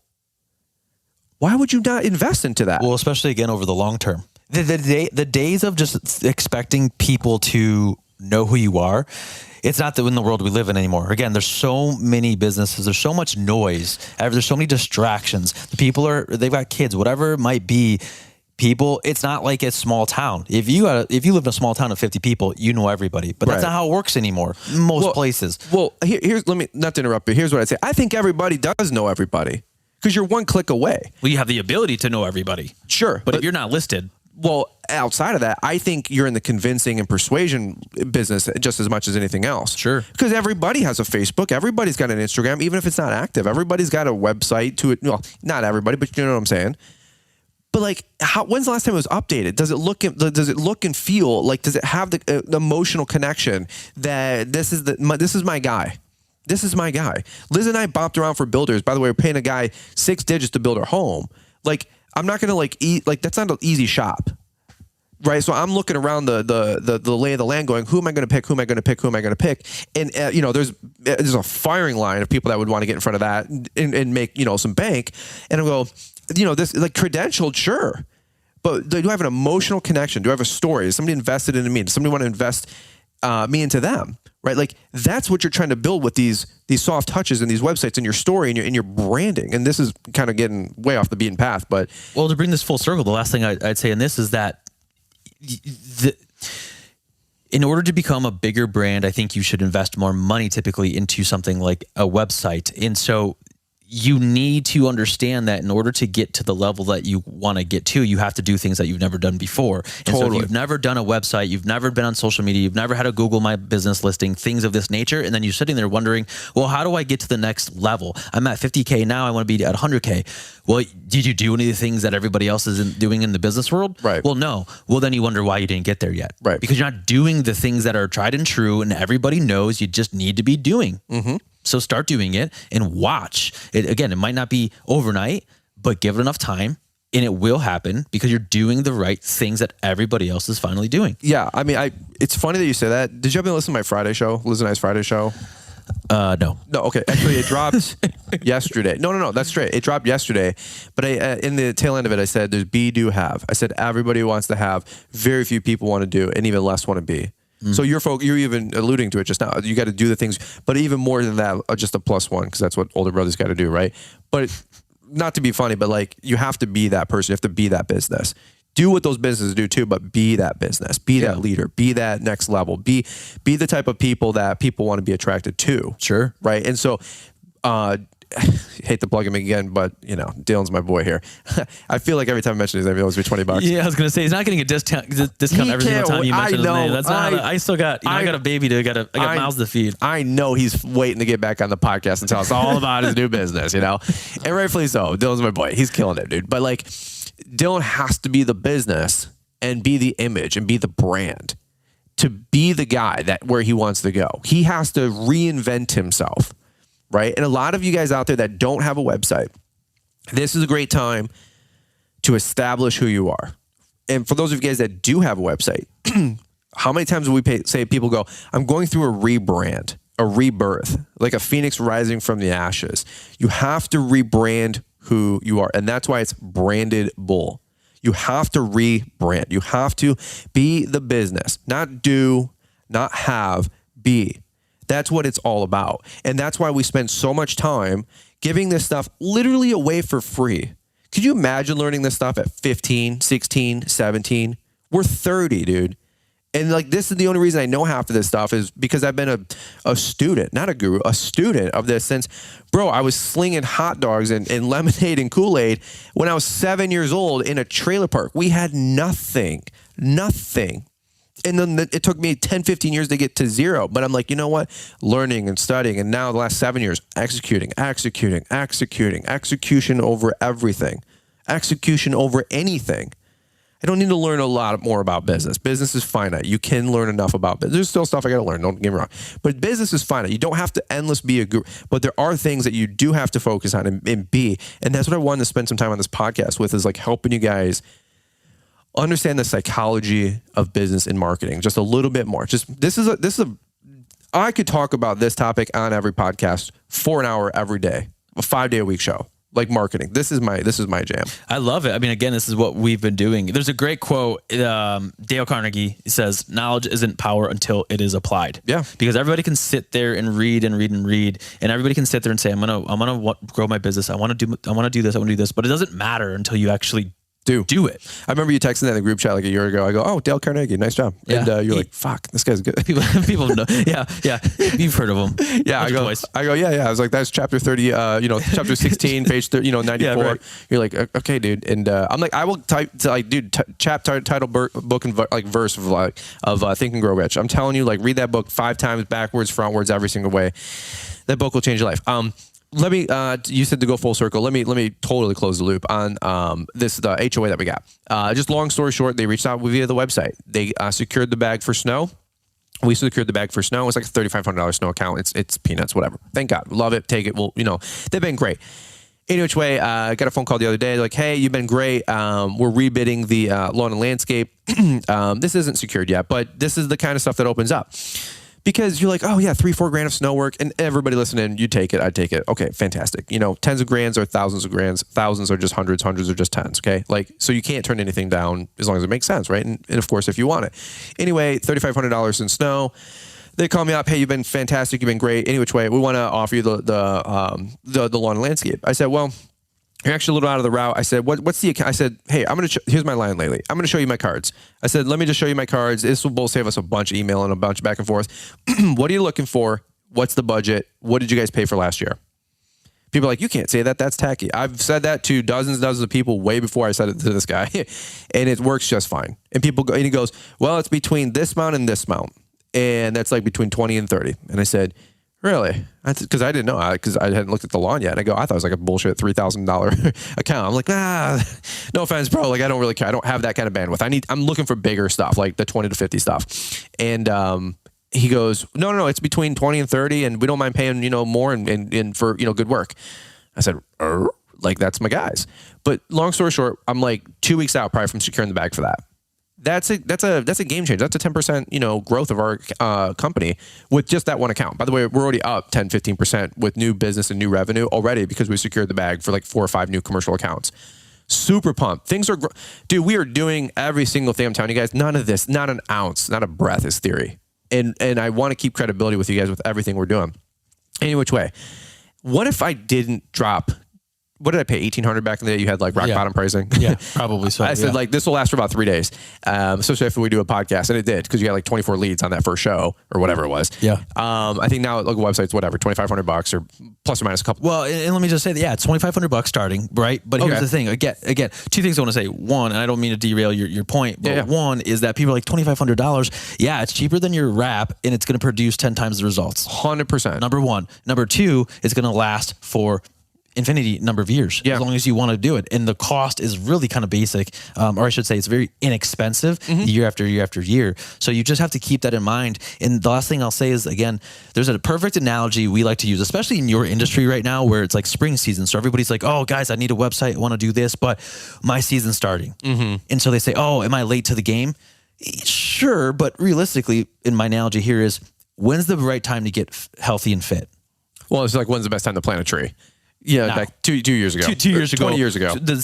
why would you not invest into that? Well, especially again over the long term. The days of just expecting people to know who you are, it's not in the world we live in anymore. Again, there's so many businesses. There's so much noise. There's so many distractions. The people they've got kids, whatever it might be. People, it's not like a small town. If you live in a small town of 50 people, you know everybody. But that's not how it works anymore. Most places. Well, here's, let me, not to interrupt, but here's what I'd say. I think everybody does know everybody because you're one click away. Well, you have the ability to know everybody. Sure. But if you're not listed. Well, outside of that, I think you're in the convincing and persuasion business just as much as anything else. Sure. Because everybody has a Facebook. Everybody's got an Instagram, even if it's not active. Everybody's got a website to it. Well, not everybody, but you know what I'm saying. But like, when's the last time it was updated? Does it look and feel like? Does it have the emotional connection that this is my guy? This is my guy. Liz and I bopped around for builders. By the way, we're paying a guy 6 digits to build our home. Like, I'm not gonna that's not an easy shop, right? So I'm looking around the lay of the land, going, who am I gonna pick? Who am I gonna pick? Who am I gonna pick? And there's a firing line of people that would want to get in front of that and make some bank. And I go, this like credentialed, sure, but do I have an emotional connection? Do I have a story? Is somebody invested into me? Does somebody want to invest me into them? Right? Like that's what you're trying to build with these soft touches and these websites and your story and your branding. And this is kind of getting way off the beaten path, but to bring this full circle, the last thing I'd say in this is that in order to become a bigger brand, I think you should invest more money typically into something like a website. And so you need to understand that in order to get to the level that you want to get to, you have to do things that you've never done before. And so if you've never done a website, you've never been on social media, you've never had a Google My Business listing, things of this nature, and then you're sitting there wondering, well, how do I get to the next level? I'm at 50K now, I want to be at 100K. Well, did you do any of the things that everybody else is doing in the business world? Right. Well, no. Well, then you wonder why you didn't get there yet. Right. Because you're not doing the things that are tried and true and everybody knows you just need to be doing. Mm-hmm. So start doing it and watch. Again, it might not be overnight, but give it enough time and it will happen because you're doing the right things that everybody else is finally doing. Yeah. I mean, it's funny that you say that. Did you ever listen to my Friday show, Liz and I's Friday show? No. Okay. Actually, it dropped yesterday. No. That's straight. It dropped yesterday. But in the tail end of it, I said, there's be, do, have. I said, everybody wants to have, very few people want to do, and even less want to be. So you're even alluding to it just now. You got to do the things, but even more than that, just a +1 because that's what older brothers got to do, right? But not to be funny, but like you have to be that person. You have to be that business. Do what those businesses do too, but be that business. Be that leader. Be that next level. Be the type of people that people want to be attracted to. Sure. Right. And so, hate to plug him again, but Dylan's my boy here. I feel like every time I mention his name, it always be $20. Yeah, I was gonna say he's not getting a discount every single time you mention his name. That's not. I still got. I got a baby I got mouths to feed. I know he's waiting to get back on the podcast and tell us all about his new business. And rightfully so. Dylan's my boy. He's killing it, dude. But like, Dylan has to be the business and be the image and be the brand to be the guy where he wants to go. He has to reinvent himself. Right. And a lot of you guys out there that don't have a website, this is a great time to establish who you are. And for those of you guys that do have a website, how many times do we say people go, I'm going through a rebrand, a rebirth, like a phoenix rising from the ashes. You have to rebrand who you are. And that's why it's Branded Bull. You have to rebrand. You have to be the business, not do, not have, be. That's what it's all about. And that's why we spend so much time giving this stuff literally away for free. Could you imagine learning this stuff at 15, 16, 17? We're 30, dude. And like, this is the only reason I know half of this stuff is because I've been a student, not a guru, a student of this since, bro, I was slinging hot dogs and lemonade and Kool-Aid when I was 7 years old in a trailer park. We had nothing. And then it took me 10, 15 years to get to zero. But I'm like, you know what? Learning and studying. And now the last 7 years, execution over everything. Execution over anything. I don't need to learn a lot more about business. Business is finite. You can learn enough about business. There's still stuff I got to learn. Don't get me wrong. But business is finite. You don't have to endless be a guru. But there are things that you do have to focus on and be. And that's what I wanted to spend some time on this podcast with, is like helping you guys understand the psychology of business and marketing just a little bit more. I could talk about this topic on every podcast for an hour every day, a 5-day-a-week show. like marketing. This is my jam. I love it. I mean, again, this is what we've been doing. There's a great quote. Dale Carnegie says, "Knowledge isn't power until it is applied." Yeah, because everybody can sit there and read, and everybody can sit there and say, "I'm gonna grow my business. I want to do this," but it doesn't matter until you actually do it. I remember you texting that in the group chat like a year ago. I go, "Oh, Dale Carnegie, nice job." Yeah. And you're like, "Fuck, this guy's good." People know. Yeah. You've heard of him. Yeah. I go, yeah. I was like, that's chapter 30, chapter 16, page 94. Yeah, right. You're like, okay, dude. And I'm like, I will type to like, dude, chapter, title, book, and like verse of Think and Grow Rich. I'm telling you, like, read that book 5 times, backwards, frontwards, every single way. That book will change your life. Let me. You said to go full circle. Let me totally close the loop on the HOA that we got. Just long story short, they reached out via the website. They secured the bag for snow. We secured the bag for snow. It was like a $3,500 snow account. It's peanuts, whatever. Thank God, love it. Take it. Well, they've been great. Any which way, I got a phone call the other day. They're like, "Hey, you've been great. We're rebidding the lawn and landscape. This isn't secured yet, but this is the kind of stuff that opens up." Because you're like, oh yeah, $3-4 grand of snow work, and everybody listening, you take it, I take it. Okay, fantastic. Tens of grands or thousands of grands, thousands are just hundreds are just tens. Okay, like, so you can't turn anything down as long as it makes sense, right? And of course, if you want it. Anyway, $3,500 in snow. They call me up. "Hey, you've been fantastic. You've been great. Any which way, we want to offer you the lawn and landscape." I said, "Well, you're actually a little out of the route." I said, what's the account? I said, "Hey, here's my line lately. I'm going to show you my cards." I said, "Let me just show you my cards. This will both save us a bunch of email and a bunch of back and forth." "What are you looking for? What's the budget? What did you guys pay for last year?" People are like, "You can't say that. That's tacky." I've said that to dozens of people way before I said it to this guy. And it works just fine. And he goes, "Well, it's between this amount and this amount. And that's like between 20 and 30. And I said, "Really?" Because I didn't know, because I hadn't looked at the lawn yet. And I go, "I thought it was like a bullshit $3,000 account." I'm like, no offense, bro. Like, I don't really care. I don't have that kind of bandwidth. I'm looking for bigger stuff, like the 20 to 50 stuff. And he goes, no, it's between 20 and 30, and we don't mind paying, more and for, good work. I said, like, that's my guys. But long story short, I'm like 2 weeks out probably from securing the bag for that. That's a game changer. That's a 10%, growth of our company with just that one account. By the way, we're already up 10, 15% with new business and new revenue already because we secured the bag for like 4 or 5 new commercial accounts. Super pumped. Things are, dude, we are doing every single thing. I'm telling you guys, none of this, not an ounce, not a breath is theory. And I want to keep credibility with you guys with everything we're doing. Any which way. What if I didn't drop? What did I pay? $1,800 back in the day? You had like rock bottom pricing. Yeah, probably so. I said like, this will last for about 3 days, especially if we do a podcast, and it did, because you got like 24 leads on that first show or whatever it was. Yeah. I think now local websites, whatever, $2,500 or plus or minus a couple. Well, and let me just say that, yeah, it's $2,500 starting, right? But here's the thing. Again, 2 things I want to say. One, and I don't mean to derail your point, but one is that people are like, $2,500. Yeah, it's cheaper than your wrap, and it's going to produce 10 times the results. 100%. Number one. Number two, it's going to last for infinity number of years, as long as you want to do it. And the cost is really kind of basic, or I should say it's very inexpensive year after year after year. So you just have to keep that in mind. And the last thing I'll say is, again, there's a perfect analogy we like to use, especially in your industry right now, where it's like spring season. So everybody's like, "Oh, guys, I need a website. I want to do this, but my season's starting." And so they say, "Oh, am I late to the game?" Sure. But realistically, in my analogy here is, when's the right time to get healthy and fit? Well, it's like, when's the best time to plant a tree? Yeah, now. back 2 years ago. 2 years ago. 20 years ago. The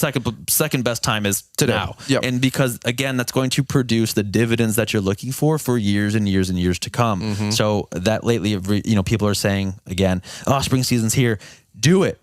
second best time is today. Now. Yep. And because, again, that's going to produce the dividends that you're looking for years and years and years to come. So that lately, people are saying, again, "Oh, spring season's here." Do it.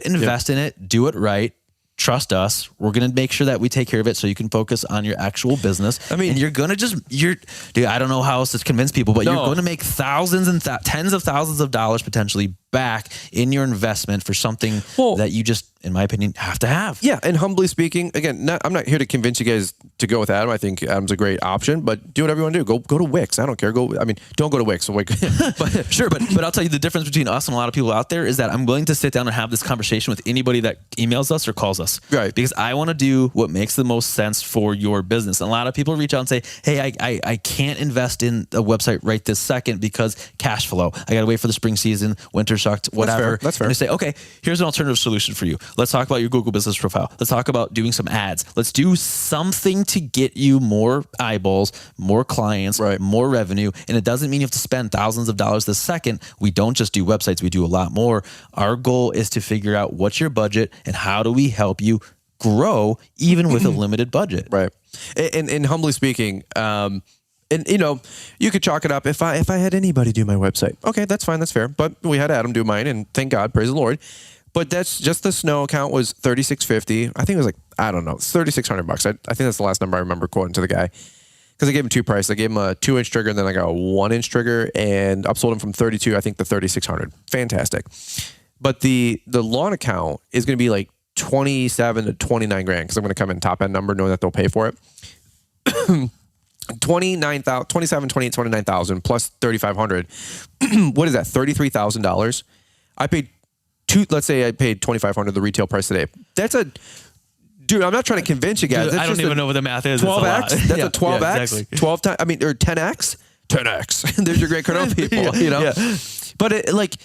Invest in it. Do it right. Trust us. We're going to make sure that we take care of it so you can focus on your actual business. I mean, and you're going to dude, I don't know how else to convince people, but you're going to make thousands and tens of thousands of dollars potentially back in your investment for something that you just, in my opinion, have to have. Yeah. And humbly speaking, again, I'm not here to convince you guys to go with Adam. I think Adam's a great option, but do whatever you want to do. Go to Wix. I don't care. Don't go to Wix. But sure. But I'll tell you, the difference between us and a lot of people out there is that I'm willing to sit down and have this conversation with anybody that emails us or calls us. Right. Because I want to do what makes the most sense for your business. And a lot of people reach out and say, "Hey, I can't invest in a website right this second because cash flow. I got to wait for the spring season, winter sucked, whatever. That's fair. And they say, okay, here's an alternative solution for you. Let's talk about your Google business profile. Let's talk about doing some ads. Let's do something to get you more eyeballs, more clients, more revenue. And it doesn't mean you have to spend thousands of dollars this second. We don't just do websites. We do a lot more. Our goal is to figure out what's your budget and how do we help you grow even with a limited budget. Right. And humbly speaking, and you know, you could chalk it up. If I had anybody do my website, okay, that's fine, that's fair. But we had Adam do mine, and thank God, praise the Lord. But that's just the snow account was $3,650. I think it was like, I don't know, $3,600. I think that's the last number I remember quoting to the guy, because I gave him two prices. I gave him a 2-inch trigger, and then I got a 1-inch trigger, and upsold him from 32, I think, to 3,600. Fantastic. But the lawn account is going to be like 27 to 29 grand, because I'm going to come in top end number knowing that they'll pay for it. 29,000, 27, 28, 29,000 plus 3,500. What is that? $33,000. I paid let's say I paid 2,500 the retail price today. That's a, dude, I'm not trying to convince you guys. Dude, I don't even know what the math is. 12x. That's a 12x. Yeah, exactly. 12 times. I mean, or 10x. 10x. There's your Great Cardone people. You know. Yeah. But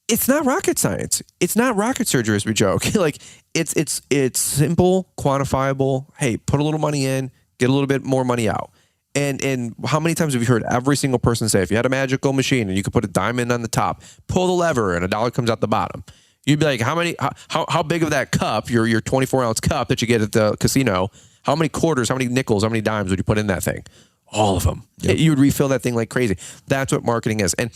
it's not rocket science. It's not rocket surgery, as we joke. Like it's simple, quantifiable. Hey, put a little money in, get a little bit more money out. And how many times have you heard every single person say, if you had a magical machine and you could put a diamond on the top, pull the lever and $1 comes out the bottom? You'd be like, how big of that cup, your 24-ounce cup that you get at the casino, how many quarters, how many nickels, how many dimes would you put in that thing? All of them. Yep. You would refill that thing like crazy. That's what marketing is. And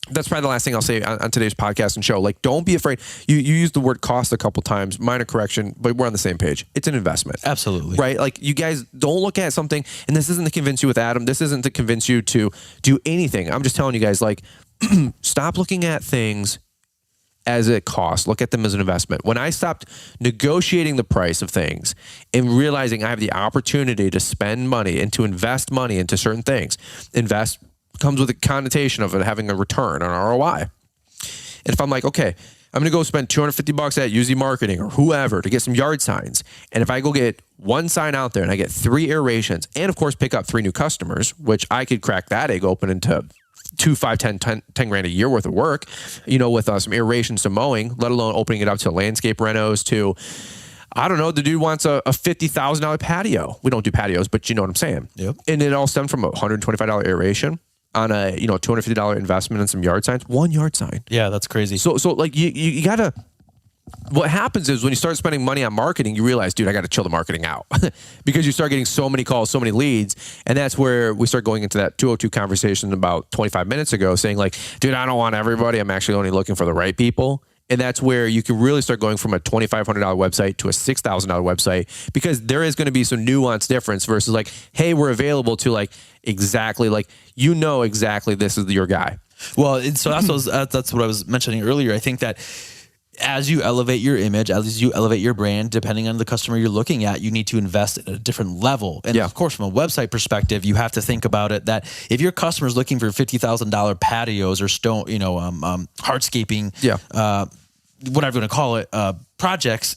that's probably the last thing I'll say on today's podcast and show. Like, don't be afraid. You used the word cost a couple times, minor correction, but we're on the same page. It's an investment. Absolutely. Right? Like, you guys don't look at something, and this isn't to convince you with Adam. This isn't to convince you to do anything. I'm just telling you guys, like, stop looking at things as a cost. Look at them as an investment. When I stopped negotiating the price of things and realizing I have the opportunity to spend money and to invest money into certain things, invest comes with a connotation of it having a return on ROI. And if I'm like, okay, I'm going to go spend $250 at UZ Marketing or whoever to get some yard signs. And if I go get one sign out there and I get 3 aerations and of course pick up 3 new customers, which I could crack that egg open into 2, 5, 10 grand a year worth of work, you know, with some aerations to mowing, let alone opening it up to landscape renos to, I don't know, the dude wants a $50,000 patio. We don't do patios, but you know what I'm saying. Yep. And it all stemmed from a $125 aeration on a, you know, $250 investment in some yard signs, 1 yard sign. Yeah, that's crazy. So like you gotta, what happens is when you start spending money on marketing, you realize, dude, I got to chill the marketing out because you start getting so many calls, so many leads. And that's where we start going into that 202 conversation about 25 minutes ago saying like, dude, I don't want everybody. I'm actually only looking for the right people. And that's where you can really start going from a $2,500 website to a $6,000 website, because there is going to be some nuanced difference versus like, hey, we're available to like exactly like, you know, exactly this is your guy. Well, so that's what I was mentioning earlier. I think that as you elevate your image, as you elevate your brand, depending on the customer you're looking at, you need to invest at a different level. And of course, from a website perspective, you have to think about it that if your customer is looking for $50,000 patios or stone, you know, hardscaping, whatever you want to call it, projects,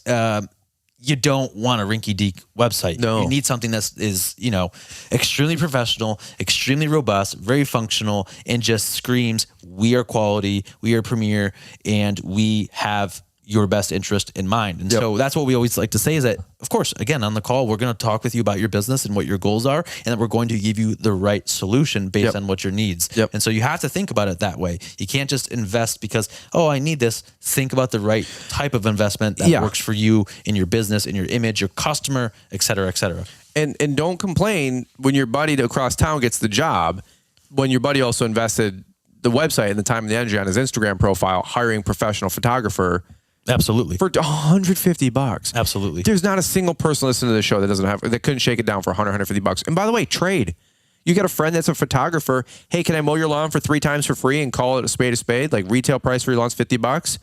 you don't want a rinky-dink website. No. You need something that is, you know, extremely professional, extremely robust, very functional, and just screams, we are quality, we are premier, and we have your best interest in mind. And so that's what we always like to say is that, of course, again, on the call, we're going to talk with you about your business and what your goals are, and that we're going to give you the right solution based on what your needs. And so you have to think about it that way. You can't just invest because, oh, I need this. Think about the right type of investment that works for you in your business, in your image, your customer, et cetera, et cetera. And don't complain when your buddy across town gets the job, when your buddy also invested the website and the time and the energy on his Instagram profile, hiring a professional photographer. Absolutely. For $150. Absolutely. There's not a single person listening to the show that couldn't shake it down for $150. And by the way, trade. You got a friend that's a photographer. Hey, can I mow your lawn for 3 times for free and call it a spade? Like retail price for your lawn's $50.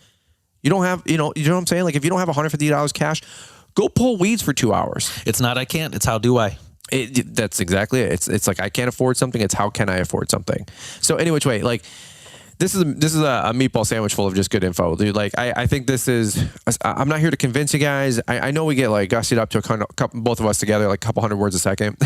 You don't have, you know what I'm saying? Like if you don't have $150 cash, go pull weeds for 2 hours. It's not I can't, it's how do I. That's exactly it. It's like I can't afford something. It's how can I afford something? So any which way, like This is a meatball sandwich full of just good info, dude. Like I think this is. I'm not here to convince you guys. I know we get like gussied up to a couple, both of us together, like a couple hundred words a second.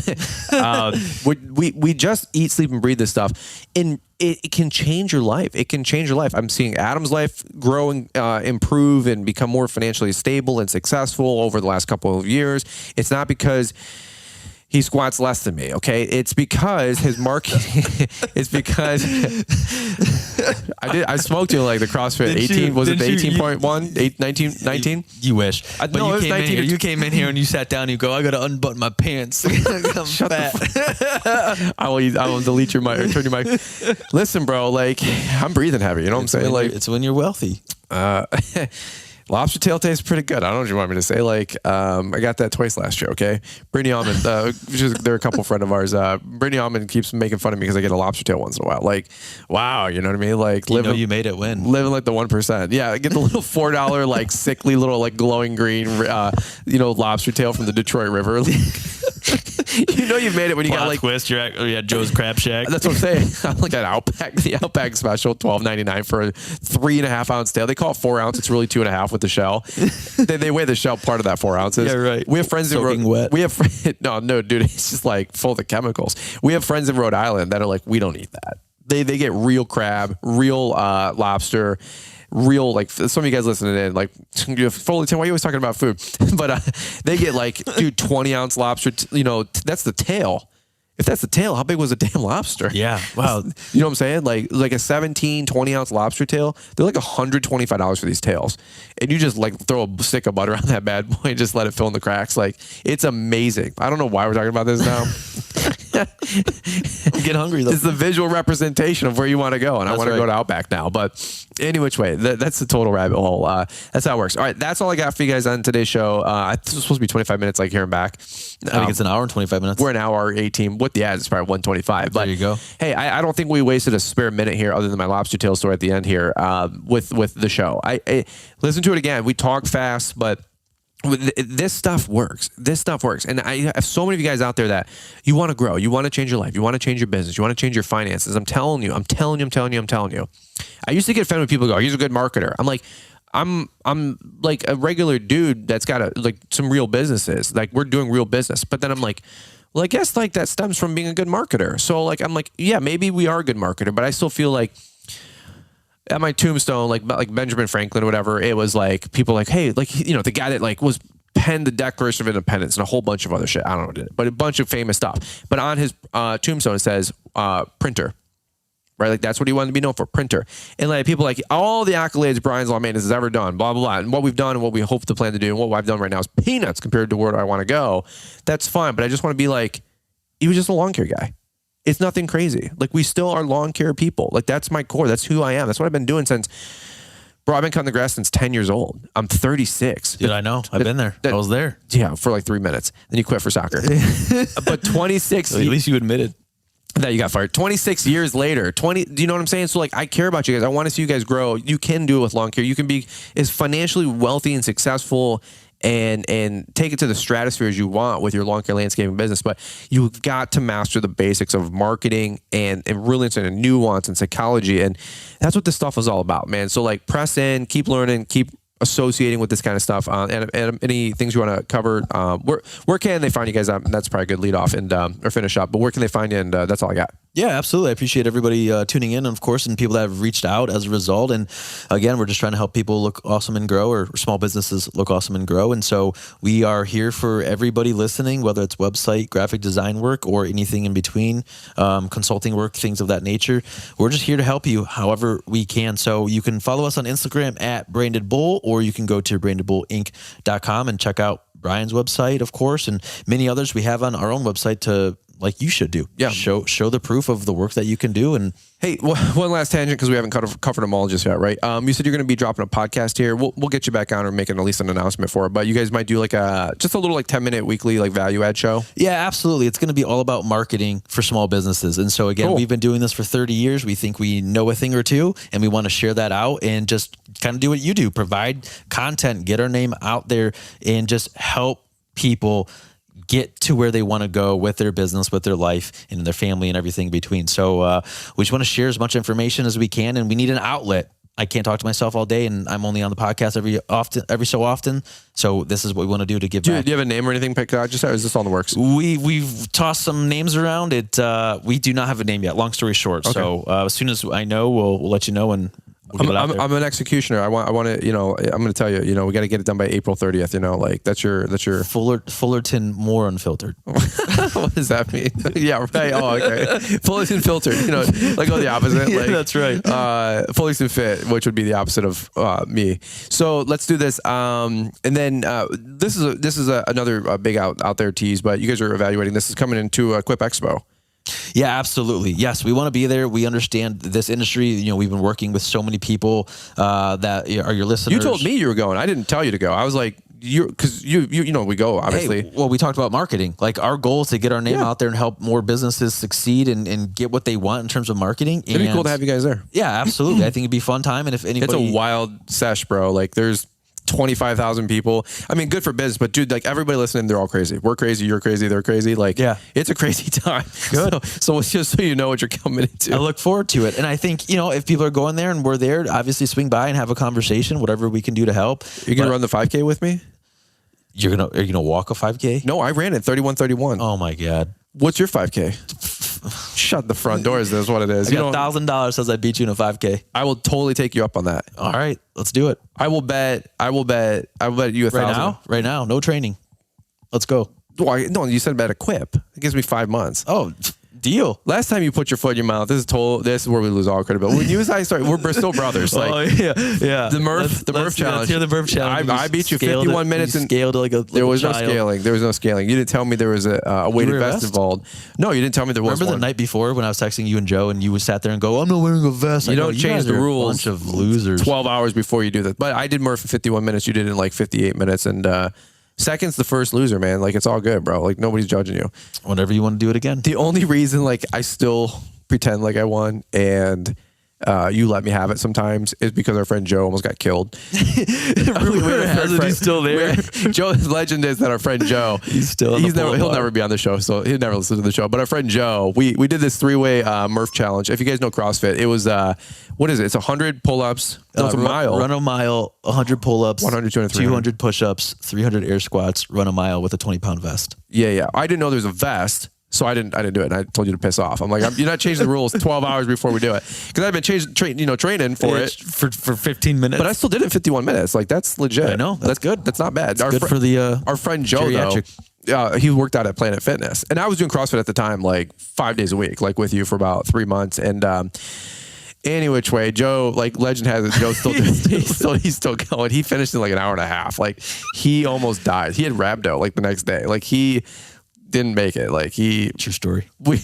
We just eat, sleep, and breathe this stuff, and it can change your life. It can change your life. I'm seeing Adam's life grow and improve and become more financially stable and successful over the last couple of years. It's not because he squats less than me, okay? It's because his marketing. It's because I smoked you like the CrossFit 18. Was it the 18.1? 19? You wish. But no, you came 19 in here. You came in here and you sat down and you go, I got to unbutton my pants. I'm fat. I will delete your mic or turn your mic. Listen, bro, like I'm breathing heavy. You know what I'm saying? Like it's when you're wealthy. Lobster tail tastes pretty good. I don't know what you want me to say. Like, I got that twice last year, okay? Brittany Almond, they're a couple friend of ours. Brittany Almond keeps making fun of me because I get a lobster tail once in a while. Like, wow, you know what I mean? Like, you made it win. Living like the 1%. Yeah, get the little $4, like, sickly little, like, glowing green, lobster tail from the Detroit River. You know you've made it when you got like twist. You're at Joe's Crab Shack. That's what I'm saying. I'm like at Outback, the Outback special, $12.99 for a 3.5 ounce tail. They call it 4 ounce. It's really 2.5 with the shell. They weigh the shell part of that 4 ounces. Yeah, right. We have friends Soaking in wet. We have no, dude. It's just like full of chemicals. We have friends in Rhode Island that are like, we don't eat that. They get real crab, real lobster. Real, like some of you guys listening in, like Fullerton, why are you always talking about food? But they get like, dude, 20 ounce lobster. That's the tail. If that's the tail, how big was a damn lobster? Yeah. Wow. You know what I'm saying? Like a 17, 20 ounce lobster tail. They're like $125 for these tails. And you just like throw a stick of butter on that bad boy and just let it fill in the cracks. Like it's amazing. I don't know why we're talking about this now. I'm getting hungry though. It's the visual representation of where you want to go. And I want to go to Outback now. But any which way, that's the total rabbit hole. That's how it works. All right. That's all I got for you guys on today's show. It's supposed to be 25 minutes, like here and back. I think it's an hour and 25 minutes. We're an hour 18. With the ads, it's probably 125. But there you go. Hey, I don't think we wasted a spare minute here other than my lobster tail story at the end here with the show. I listen to it again. We talk fast, but this stuff works. And I have so many of you guys out there that you want to grow. You want to change your life. You want to change your business. You want to change your finances. I'm telling you. I used to get offended when people go, he's a good marketer. I'm like, I'm like a regular dude that's got like some real businesses. Like we're doing real business. But then I'm like, well, I guess like that stems from being a good marketer. So like, I'm like, yeah, maybe we are a good marketer, but I still feel like at my tombstone, like Benjamin Franklin or whatever, it was like people like, hey, like, the guy that like was penned the Declaration of Independence and a whole bunch of other shit. I don't know, but a bunch of famous stuff. But on his tombstone, it says printer, right? Like that's what he wanted to be known for, printer. And like people like all the accolades Brian's Law Maintenance has ever done, blah, blah, blah. And what we've done and what we hope to plan to do and what I've done right now is peanuts compared to where I want to go. That's fine. But I just want to be like, he was just a lawn care guy. It's nothing crazy. Like we still are lawn care people. Like that's my core. That's who I am. That's what I've been doing since, bro, I've been cutting the grass since 10 years old. I'm 36. Dude, I know. I've been there. I was there. Yeah, for like 3 minutes. Then you quit for soccer. But 26. At least you admitted that you got fired. 26 years later. Do you know what I'm saying? So like I care about you guys. I want to see you guys grow. You can do it with lawn care. You can be as financially wealthy and successful and take it to the stratosphere as you want with your lawn care landscaping business. But you've got to master the basics of marketing and really understand nuance and psychology. And that's what this stuff is all about, man. So like press in, keep learning, keep associating with this kind of stuff. And any things you want to cover, where can they find you guys? That's probably a good lead off and or finish up. But where can they find you? And that's all I got. Yeah, absolutely. I appreciate everybody tuning in, of course, and people that have reached out as a result. And again, we're just trying to help people look awesome and grow, or small businesses look awesome and grow. And so we are here for everybody listening, whether it's website, graphic design work, or anything in between, consulting work, things of that nature. We're just here to help you however we can. So you can follow us on Instagram at Branded Bull, or you can go to brandedbullinc.com and check out Brian's website, of course, and many others we have on our own website to, like you should do. Yeah. Show the proof of the work that you can do. And hey, one last tangent because we haven't covered them all just yet, right? You said you're going to be dropping a podcast here. We'll get you back on or making at least an announcement for it. But you guys might do like just a little like 10-minute weekly like value add show. Yeah, absolutely. It's going to be all about marketing for small businesses. And so again, We've been doing this for 30 years. We think we know a thing or two, and we want to share that out and just kind of do what you do, provide content, get our name out there, and just help people get to where they want to go with their business, with their life, and their family, and everything in between. So we just want to share as much information as we can, and we need an outlet. I can't talk to myself all day, and I'm only on the podcast every so often. So this is what we want to do to give back. Do you have a name or anything picked out? Just, or is this all in the works? We've tossed some names around. We do not have a name yet. Long story short. Okay. So as soon as I know, we'll let you know, and I'm an executioner. I want to, I'm going to tell you, we got to get it done by April 30th. Like that's your Fullerton more unfiltered. What does that mean? Yeah, right. Oh, okay. Fullerton filtered. Like the opposite. Yeah, like, that's right. Fullerton fit, which would be the opposite of me. So let's do this. And then this is another big out there tease, but you guys are evaluating. This is coming into Quip Expo. Yeah, absolutely. Yes, we want to be there. We understand this industry. We've been working with so many people that are your listeners. You told me you were going. I didn't tell you to go. I was like, because we go, obviously. Hey, well, we talked about marketing. Like our goal is to get our name out there and help more businesses succeed and get what they want in terms of marketing. It'd be cool to have you guys there. Yeah, absolutely. I think it'd be a fun time. And if anybody, it's a wild sesh, bro. Like there's 25,000 people. I mean, good for business, but dude, like everybody listening, they're all crazy. We're crazy, you're crazy, they're crazy. Like, yeah, it's a crazy time. Good. So just so you know what you're coming into. I look forward to it. And I think, if people are going there and we're there, obviously swing by and have a conversation, whatever we can do to help. You're going to run the 5K with me? Are you going to walk a 5K? No, I ran it 31:31. Oh my God. What's your 5K? Shut the front doors. That's what it is. I got $1,000 says I beat you in a 5K. I will totally take you up on that. All right, let's do it. I will bet you $1,000. Right now, no training. Let's go. Why? No, you said about a Quip. It gives me 5 months. Oh, deal. Last time you put your foot in your mouth, this is where we lose all credibility. When you and I started, we're still brothers. Like, yeah. The Murph challenge. Let's hear the Murph challenge. I beat you 51 minutes and scaled like a there was child. No scaling. There was no scaling. You didn't tell me there was a weighted vest involved. No, you didn't tell me there was. Remember the night before when I was texting you and Joe and you sat there and go, I'm not wearing a vest. You don't change the rules. A bunch of losers. 12 hours before you do this. But I did Murph in 51 minutes. You did it in like 58 minutes. And second's the first loser, man. Like, it's all good, bro. Like, nobody's judging you. Whenever you want to do it again. The only reason, like, I still pretend like I won and you let me have it sometimes is because our friend Joe almost got killed. Rumor has it he's still there. Joe's legend is that our friend Joe, he'll never be on the show, so he'll never listen to the show. But our friend Joe, we did this 3-way Murph challenge. If you guys know CrossFit, it was what is it? It's 100 pull-ups. No, it's a mile. Run a mile, 100 pull-ups, 100, 200 push-ups, 300 air squats, run a mile with a 20-pound vest. Yeah. I didn't know there was a vest. So I didn't do it, and I told you to piss off. I'm like, you're not changing the rules 12 hours before we do it, because I've been training for it for 15 minutes. But I still did it in 51 minutes. Like, that's legit. I know that's good. That's not bad. That's good for the our friend Joe though. He worked out at Planet Fitness, and I was doing CrossFit at the time, like 5 days a week, like with you for about 3 months, and. Any which way, Joe, like legend has it, Joe's he's still going. He finished in like an hour and a half. Like, he almost died. He had rhabdo like the next day. Like, he didn't make it. Like, true story. We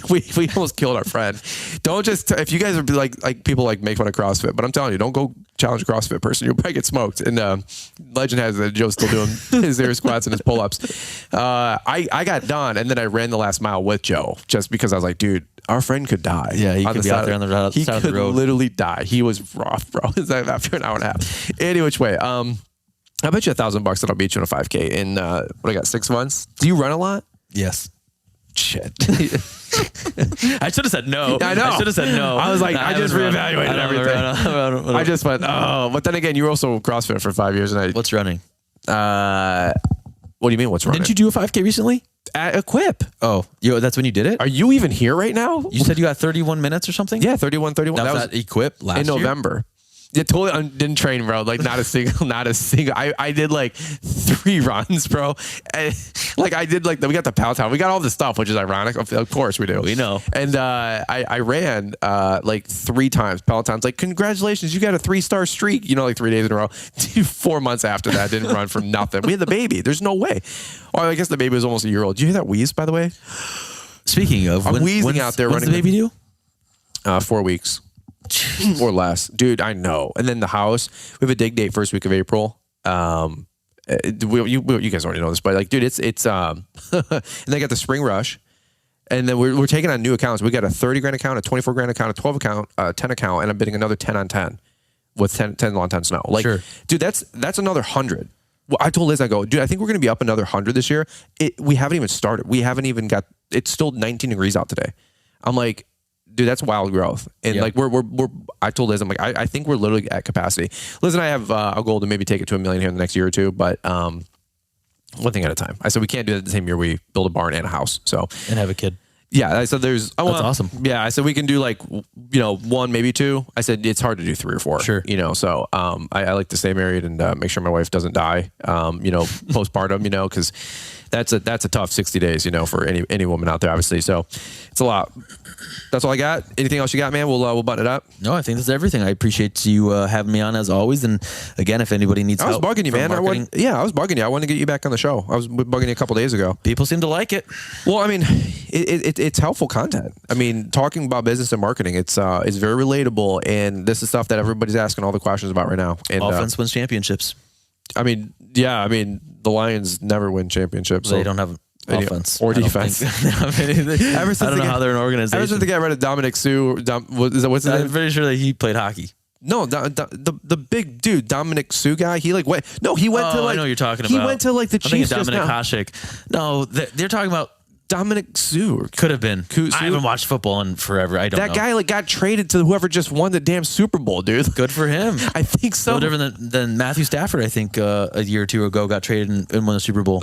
almost killed our friend. Don't just if you guys are like people like make fun of CrossFit, but I'm telling you, don't go challenge a CrossFit person. You'll probably get smoked. And legend has it that Joe's still doing his air squats and his pull-ups. I got done, and then I ran the last mile with Joe just because I was like, dude, our friend could die. Yeah, he could be out there on the side of the road. He could literally die. He was rough, bro. After an hour and a half. Any which way. I bet you $1,000 that I'll beat you in a 5K in what I got 6 months. Do you run a lot? Yes. Shit. I should have said no. I know. I should have said no. I was like, I just reevaluated everything. I just went, but then again, you were also CrossFit for 5 years. And what's running? What do you mean, what's running? Didn't you do a 5K recently? At Equip. Oh, that's when you did it? Are you even here right now? You said you got 31 minutes or something? Yeah, 31. That was at Equip last year? In November. Yeah, totally didn't train, bro. Like, not a single. I did like 3 runs, bro. And, like, I did we got the Peloton. We got all this stuff, which is ironic. Of course we do. We know. And I ran like 3 times. Peloton's like, congratulations, you got a 3-star streak. Like 3 days in a row. 4 months after that, didn't run for nothing. We had the baby. There's no way. Oh, I guess the baby was almost a year old. Did you hear that wheeze, by the way? Speaking of, I'm wheezing out there running. When's the baby due? 4 weeks. Or less, dude. I know. And then the house, we have a dig date first week of April. You guys already know this, but like, dude, it's and they got the spring rush, and then we're taking on new accounts. We got a 30 grand account, a 24 grand account, a 12 account, a 10 account, and I'm bidding another 10 on 10 with 10 on 10 snow. Like, sure. Dude, that's another 100. well, I told Liz, I go, dude, I think we're going to be up another 100 this year. We haven't even started. We haven't even got, it's still 19 degrees out today. I'm like, dude, that's wild growth. And like, I told Liz, I'm like, I think we're literally at capacity. Liz and I have a goal to maybe take it to $1 million here in the next year or two, but one thing at a time. I said, we can't do that the same year we build a barn and a house. So, and have a kid. Yeah, I said that's awesome. Yeah, I said we can do like, one, maybe two. I said it's hard to do 3 or 4. Sure. So I like to stay married and make sure my wife doesn't die, postpartum, because that's a tough 60 days, for any woman out there, obviously. So it's a lot. That's all I got. Anything else you got, man? We'll button it up. No, I think that's everything. I appreciate you having me on as always. And again, if anybody needs help, I was bugging you, man. I was bugging you. I wanted to get you back on the show. I was bugging you a couple days ago. People seem to like it. Well, I mean, it's helpful content. I mean, talking about business and marketing, it's very relatable, and this is stuff that everybody's asking all the questions about right now. And offense wins championships. I mean, the Lions never win championships. They don't have offense or defense. I don't know how they're an organization. Ever since they got rid of Dominic Sue, what's his name? I'm pretty sure that he played hockey. No, the big dude, Dominic Sue guy. He went to like. I know what you're talking about. He went to like the Chiefs. Dominic Hasek. No, they're talking about Dominic Sue. Could have been. I haven't watched football in forever. I don't know. That guy got traded to whoever just won the damn Super Bowl, dude. Good for him. I think so. No different than Matthew Stafford, I think, a year or two ago got traded and won the Super Bowl.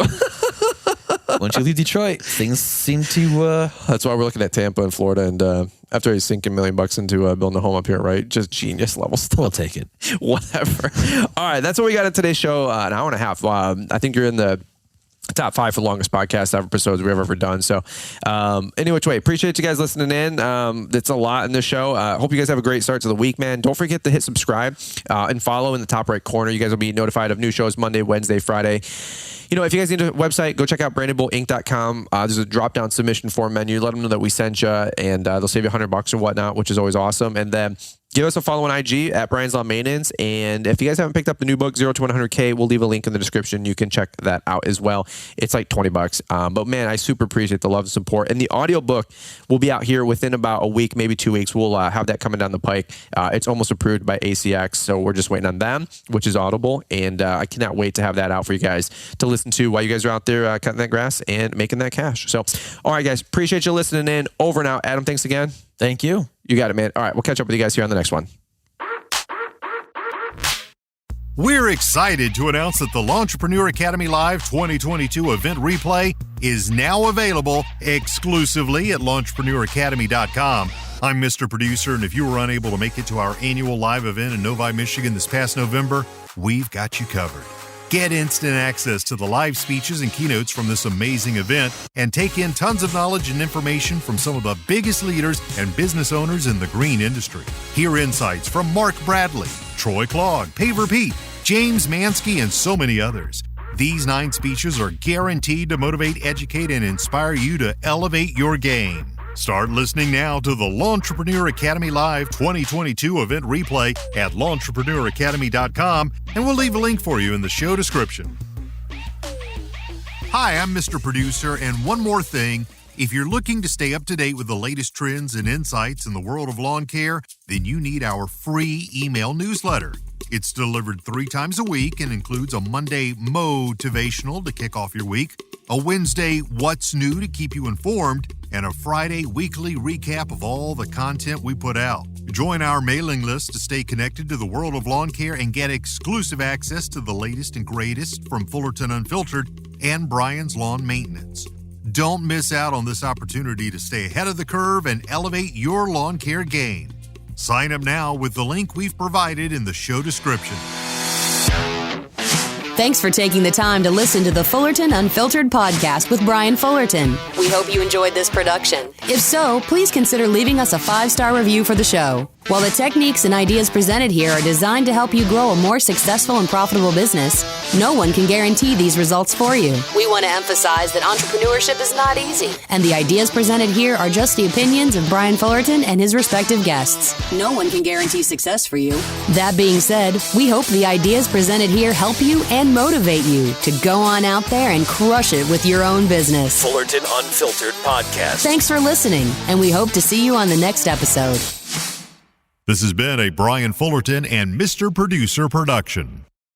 Once you leave Detroit, things seem to... That's why we're looking at Tampa and Florida, and after he's sinking $1 million into building a home up here, right? Just genius level stuff. We'll take it. Whatever. All right, that's what we got in today's show. An hour and a half. I think you're in the top 5 for the longest podcast episodes we've ever done. So any which way, appreciate you guys listening in. It's a lot in this show. Hope you guys have a great start to the week, man. Don't forget to hit subscribe and follow in the top right corner. You guys will be notified of new shows Monday, Wednesday, Friday. If you guys need a website, go check out brandonbullinc.com. There's a drop-down submission form menu. Let them know that we sent you, and they'll save you $100 and whatnot, which is always awesome. And then give us a follow on IG at Brian's Lawn Maintenance. And if you guys haven't picked up the new book, 0 to 100K, we'll leave a link in the description. You can check that out as well. It's like $20. But man, I super appreciate the love and support. And the audiobook will be out here within about a week, maybe 2 weeks. We'll have that coming down the pike. It's almost approved by ACX. So we're just waiting on them, which is Audible. And I cannot wait to have that out for you guys to listen to while you guys are out there cutting that grass and making that cash. So, all right, guys, appreciate you listening in. Over and out. Adam, thanks again. Thank you. You got it, man. All right, we'll catch up with you guys here on the next one. We're excited to announce that the Lawntrepreneur Academy Live 2022 event replay is now available exclusively at lawnchpreneuracademy.com. I'm Mr. Producer, and if you were unable to make it to our annual live event in Novi, Michigan this past November, we've got you covered. Get instant access to the live speeches and keynotes from this amazing event and take in tons of knowledge and information from some of the biggest leaders and business owners in the green industry. Hear insights from Mark Bradley, Troy Clogg, Paver Pete, James Mansky, and so many others. These 9 speeches are guaranteed to motivate, educate, and inspire you to elevate your game. Start listening now to the Lawntrepreneur Academy Live 2022 event replay at lawnchpreneuracademy.com, and we'll leave a link for you in the show description. Hi, I'm Mr. Producer, and one more thing. If you're looking to stay up to date with the latest trends and insights in the world of lawn care, then you need our free email newsletter. It's delivered 3 times a week and includes a Monday motivational to kick off your week, a Wednesday what's new to keep you informed, and a Friday weekly recap of all the content we put out. Join our mailing list to stay connected to the world of lawn care and get exclusive access to the latest and greatest from Fullerton Unfiltered and Brian's Lawn Maintenance. Don't miss out on this opportunity to stay ahead of the curve and elevate your lawn care game. Sign up now with the link we've provided in the show description. Thanks for taking the time to listen to the Fullerton Unfiltered podcast with Brian Fullerton. We hope you enjoyed this production. If so, please consider leaving us a 5-star review for the show. While the techniques and ideas presented here are designed to help you grow a more successful and profitable business, no one can guarantee these results for you. We want to emphasize that entrepreneurship is not easy, and the ideas presented here are just the opinions of Brian Fullerton and his respective guests. No one can guarantee success for you. That being said, we hope the ideas presented here help you and motivate you to go on out there and crush it with your own business. Fullerton Unfiltered Podcast. Thanks for listening, and we hope to see you on the next episode. This has been a Brian Fullerton and Mr. Producer production.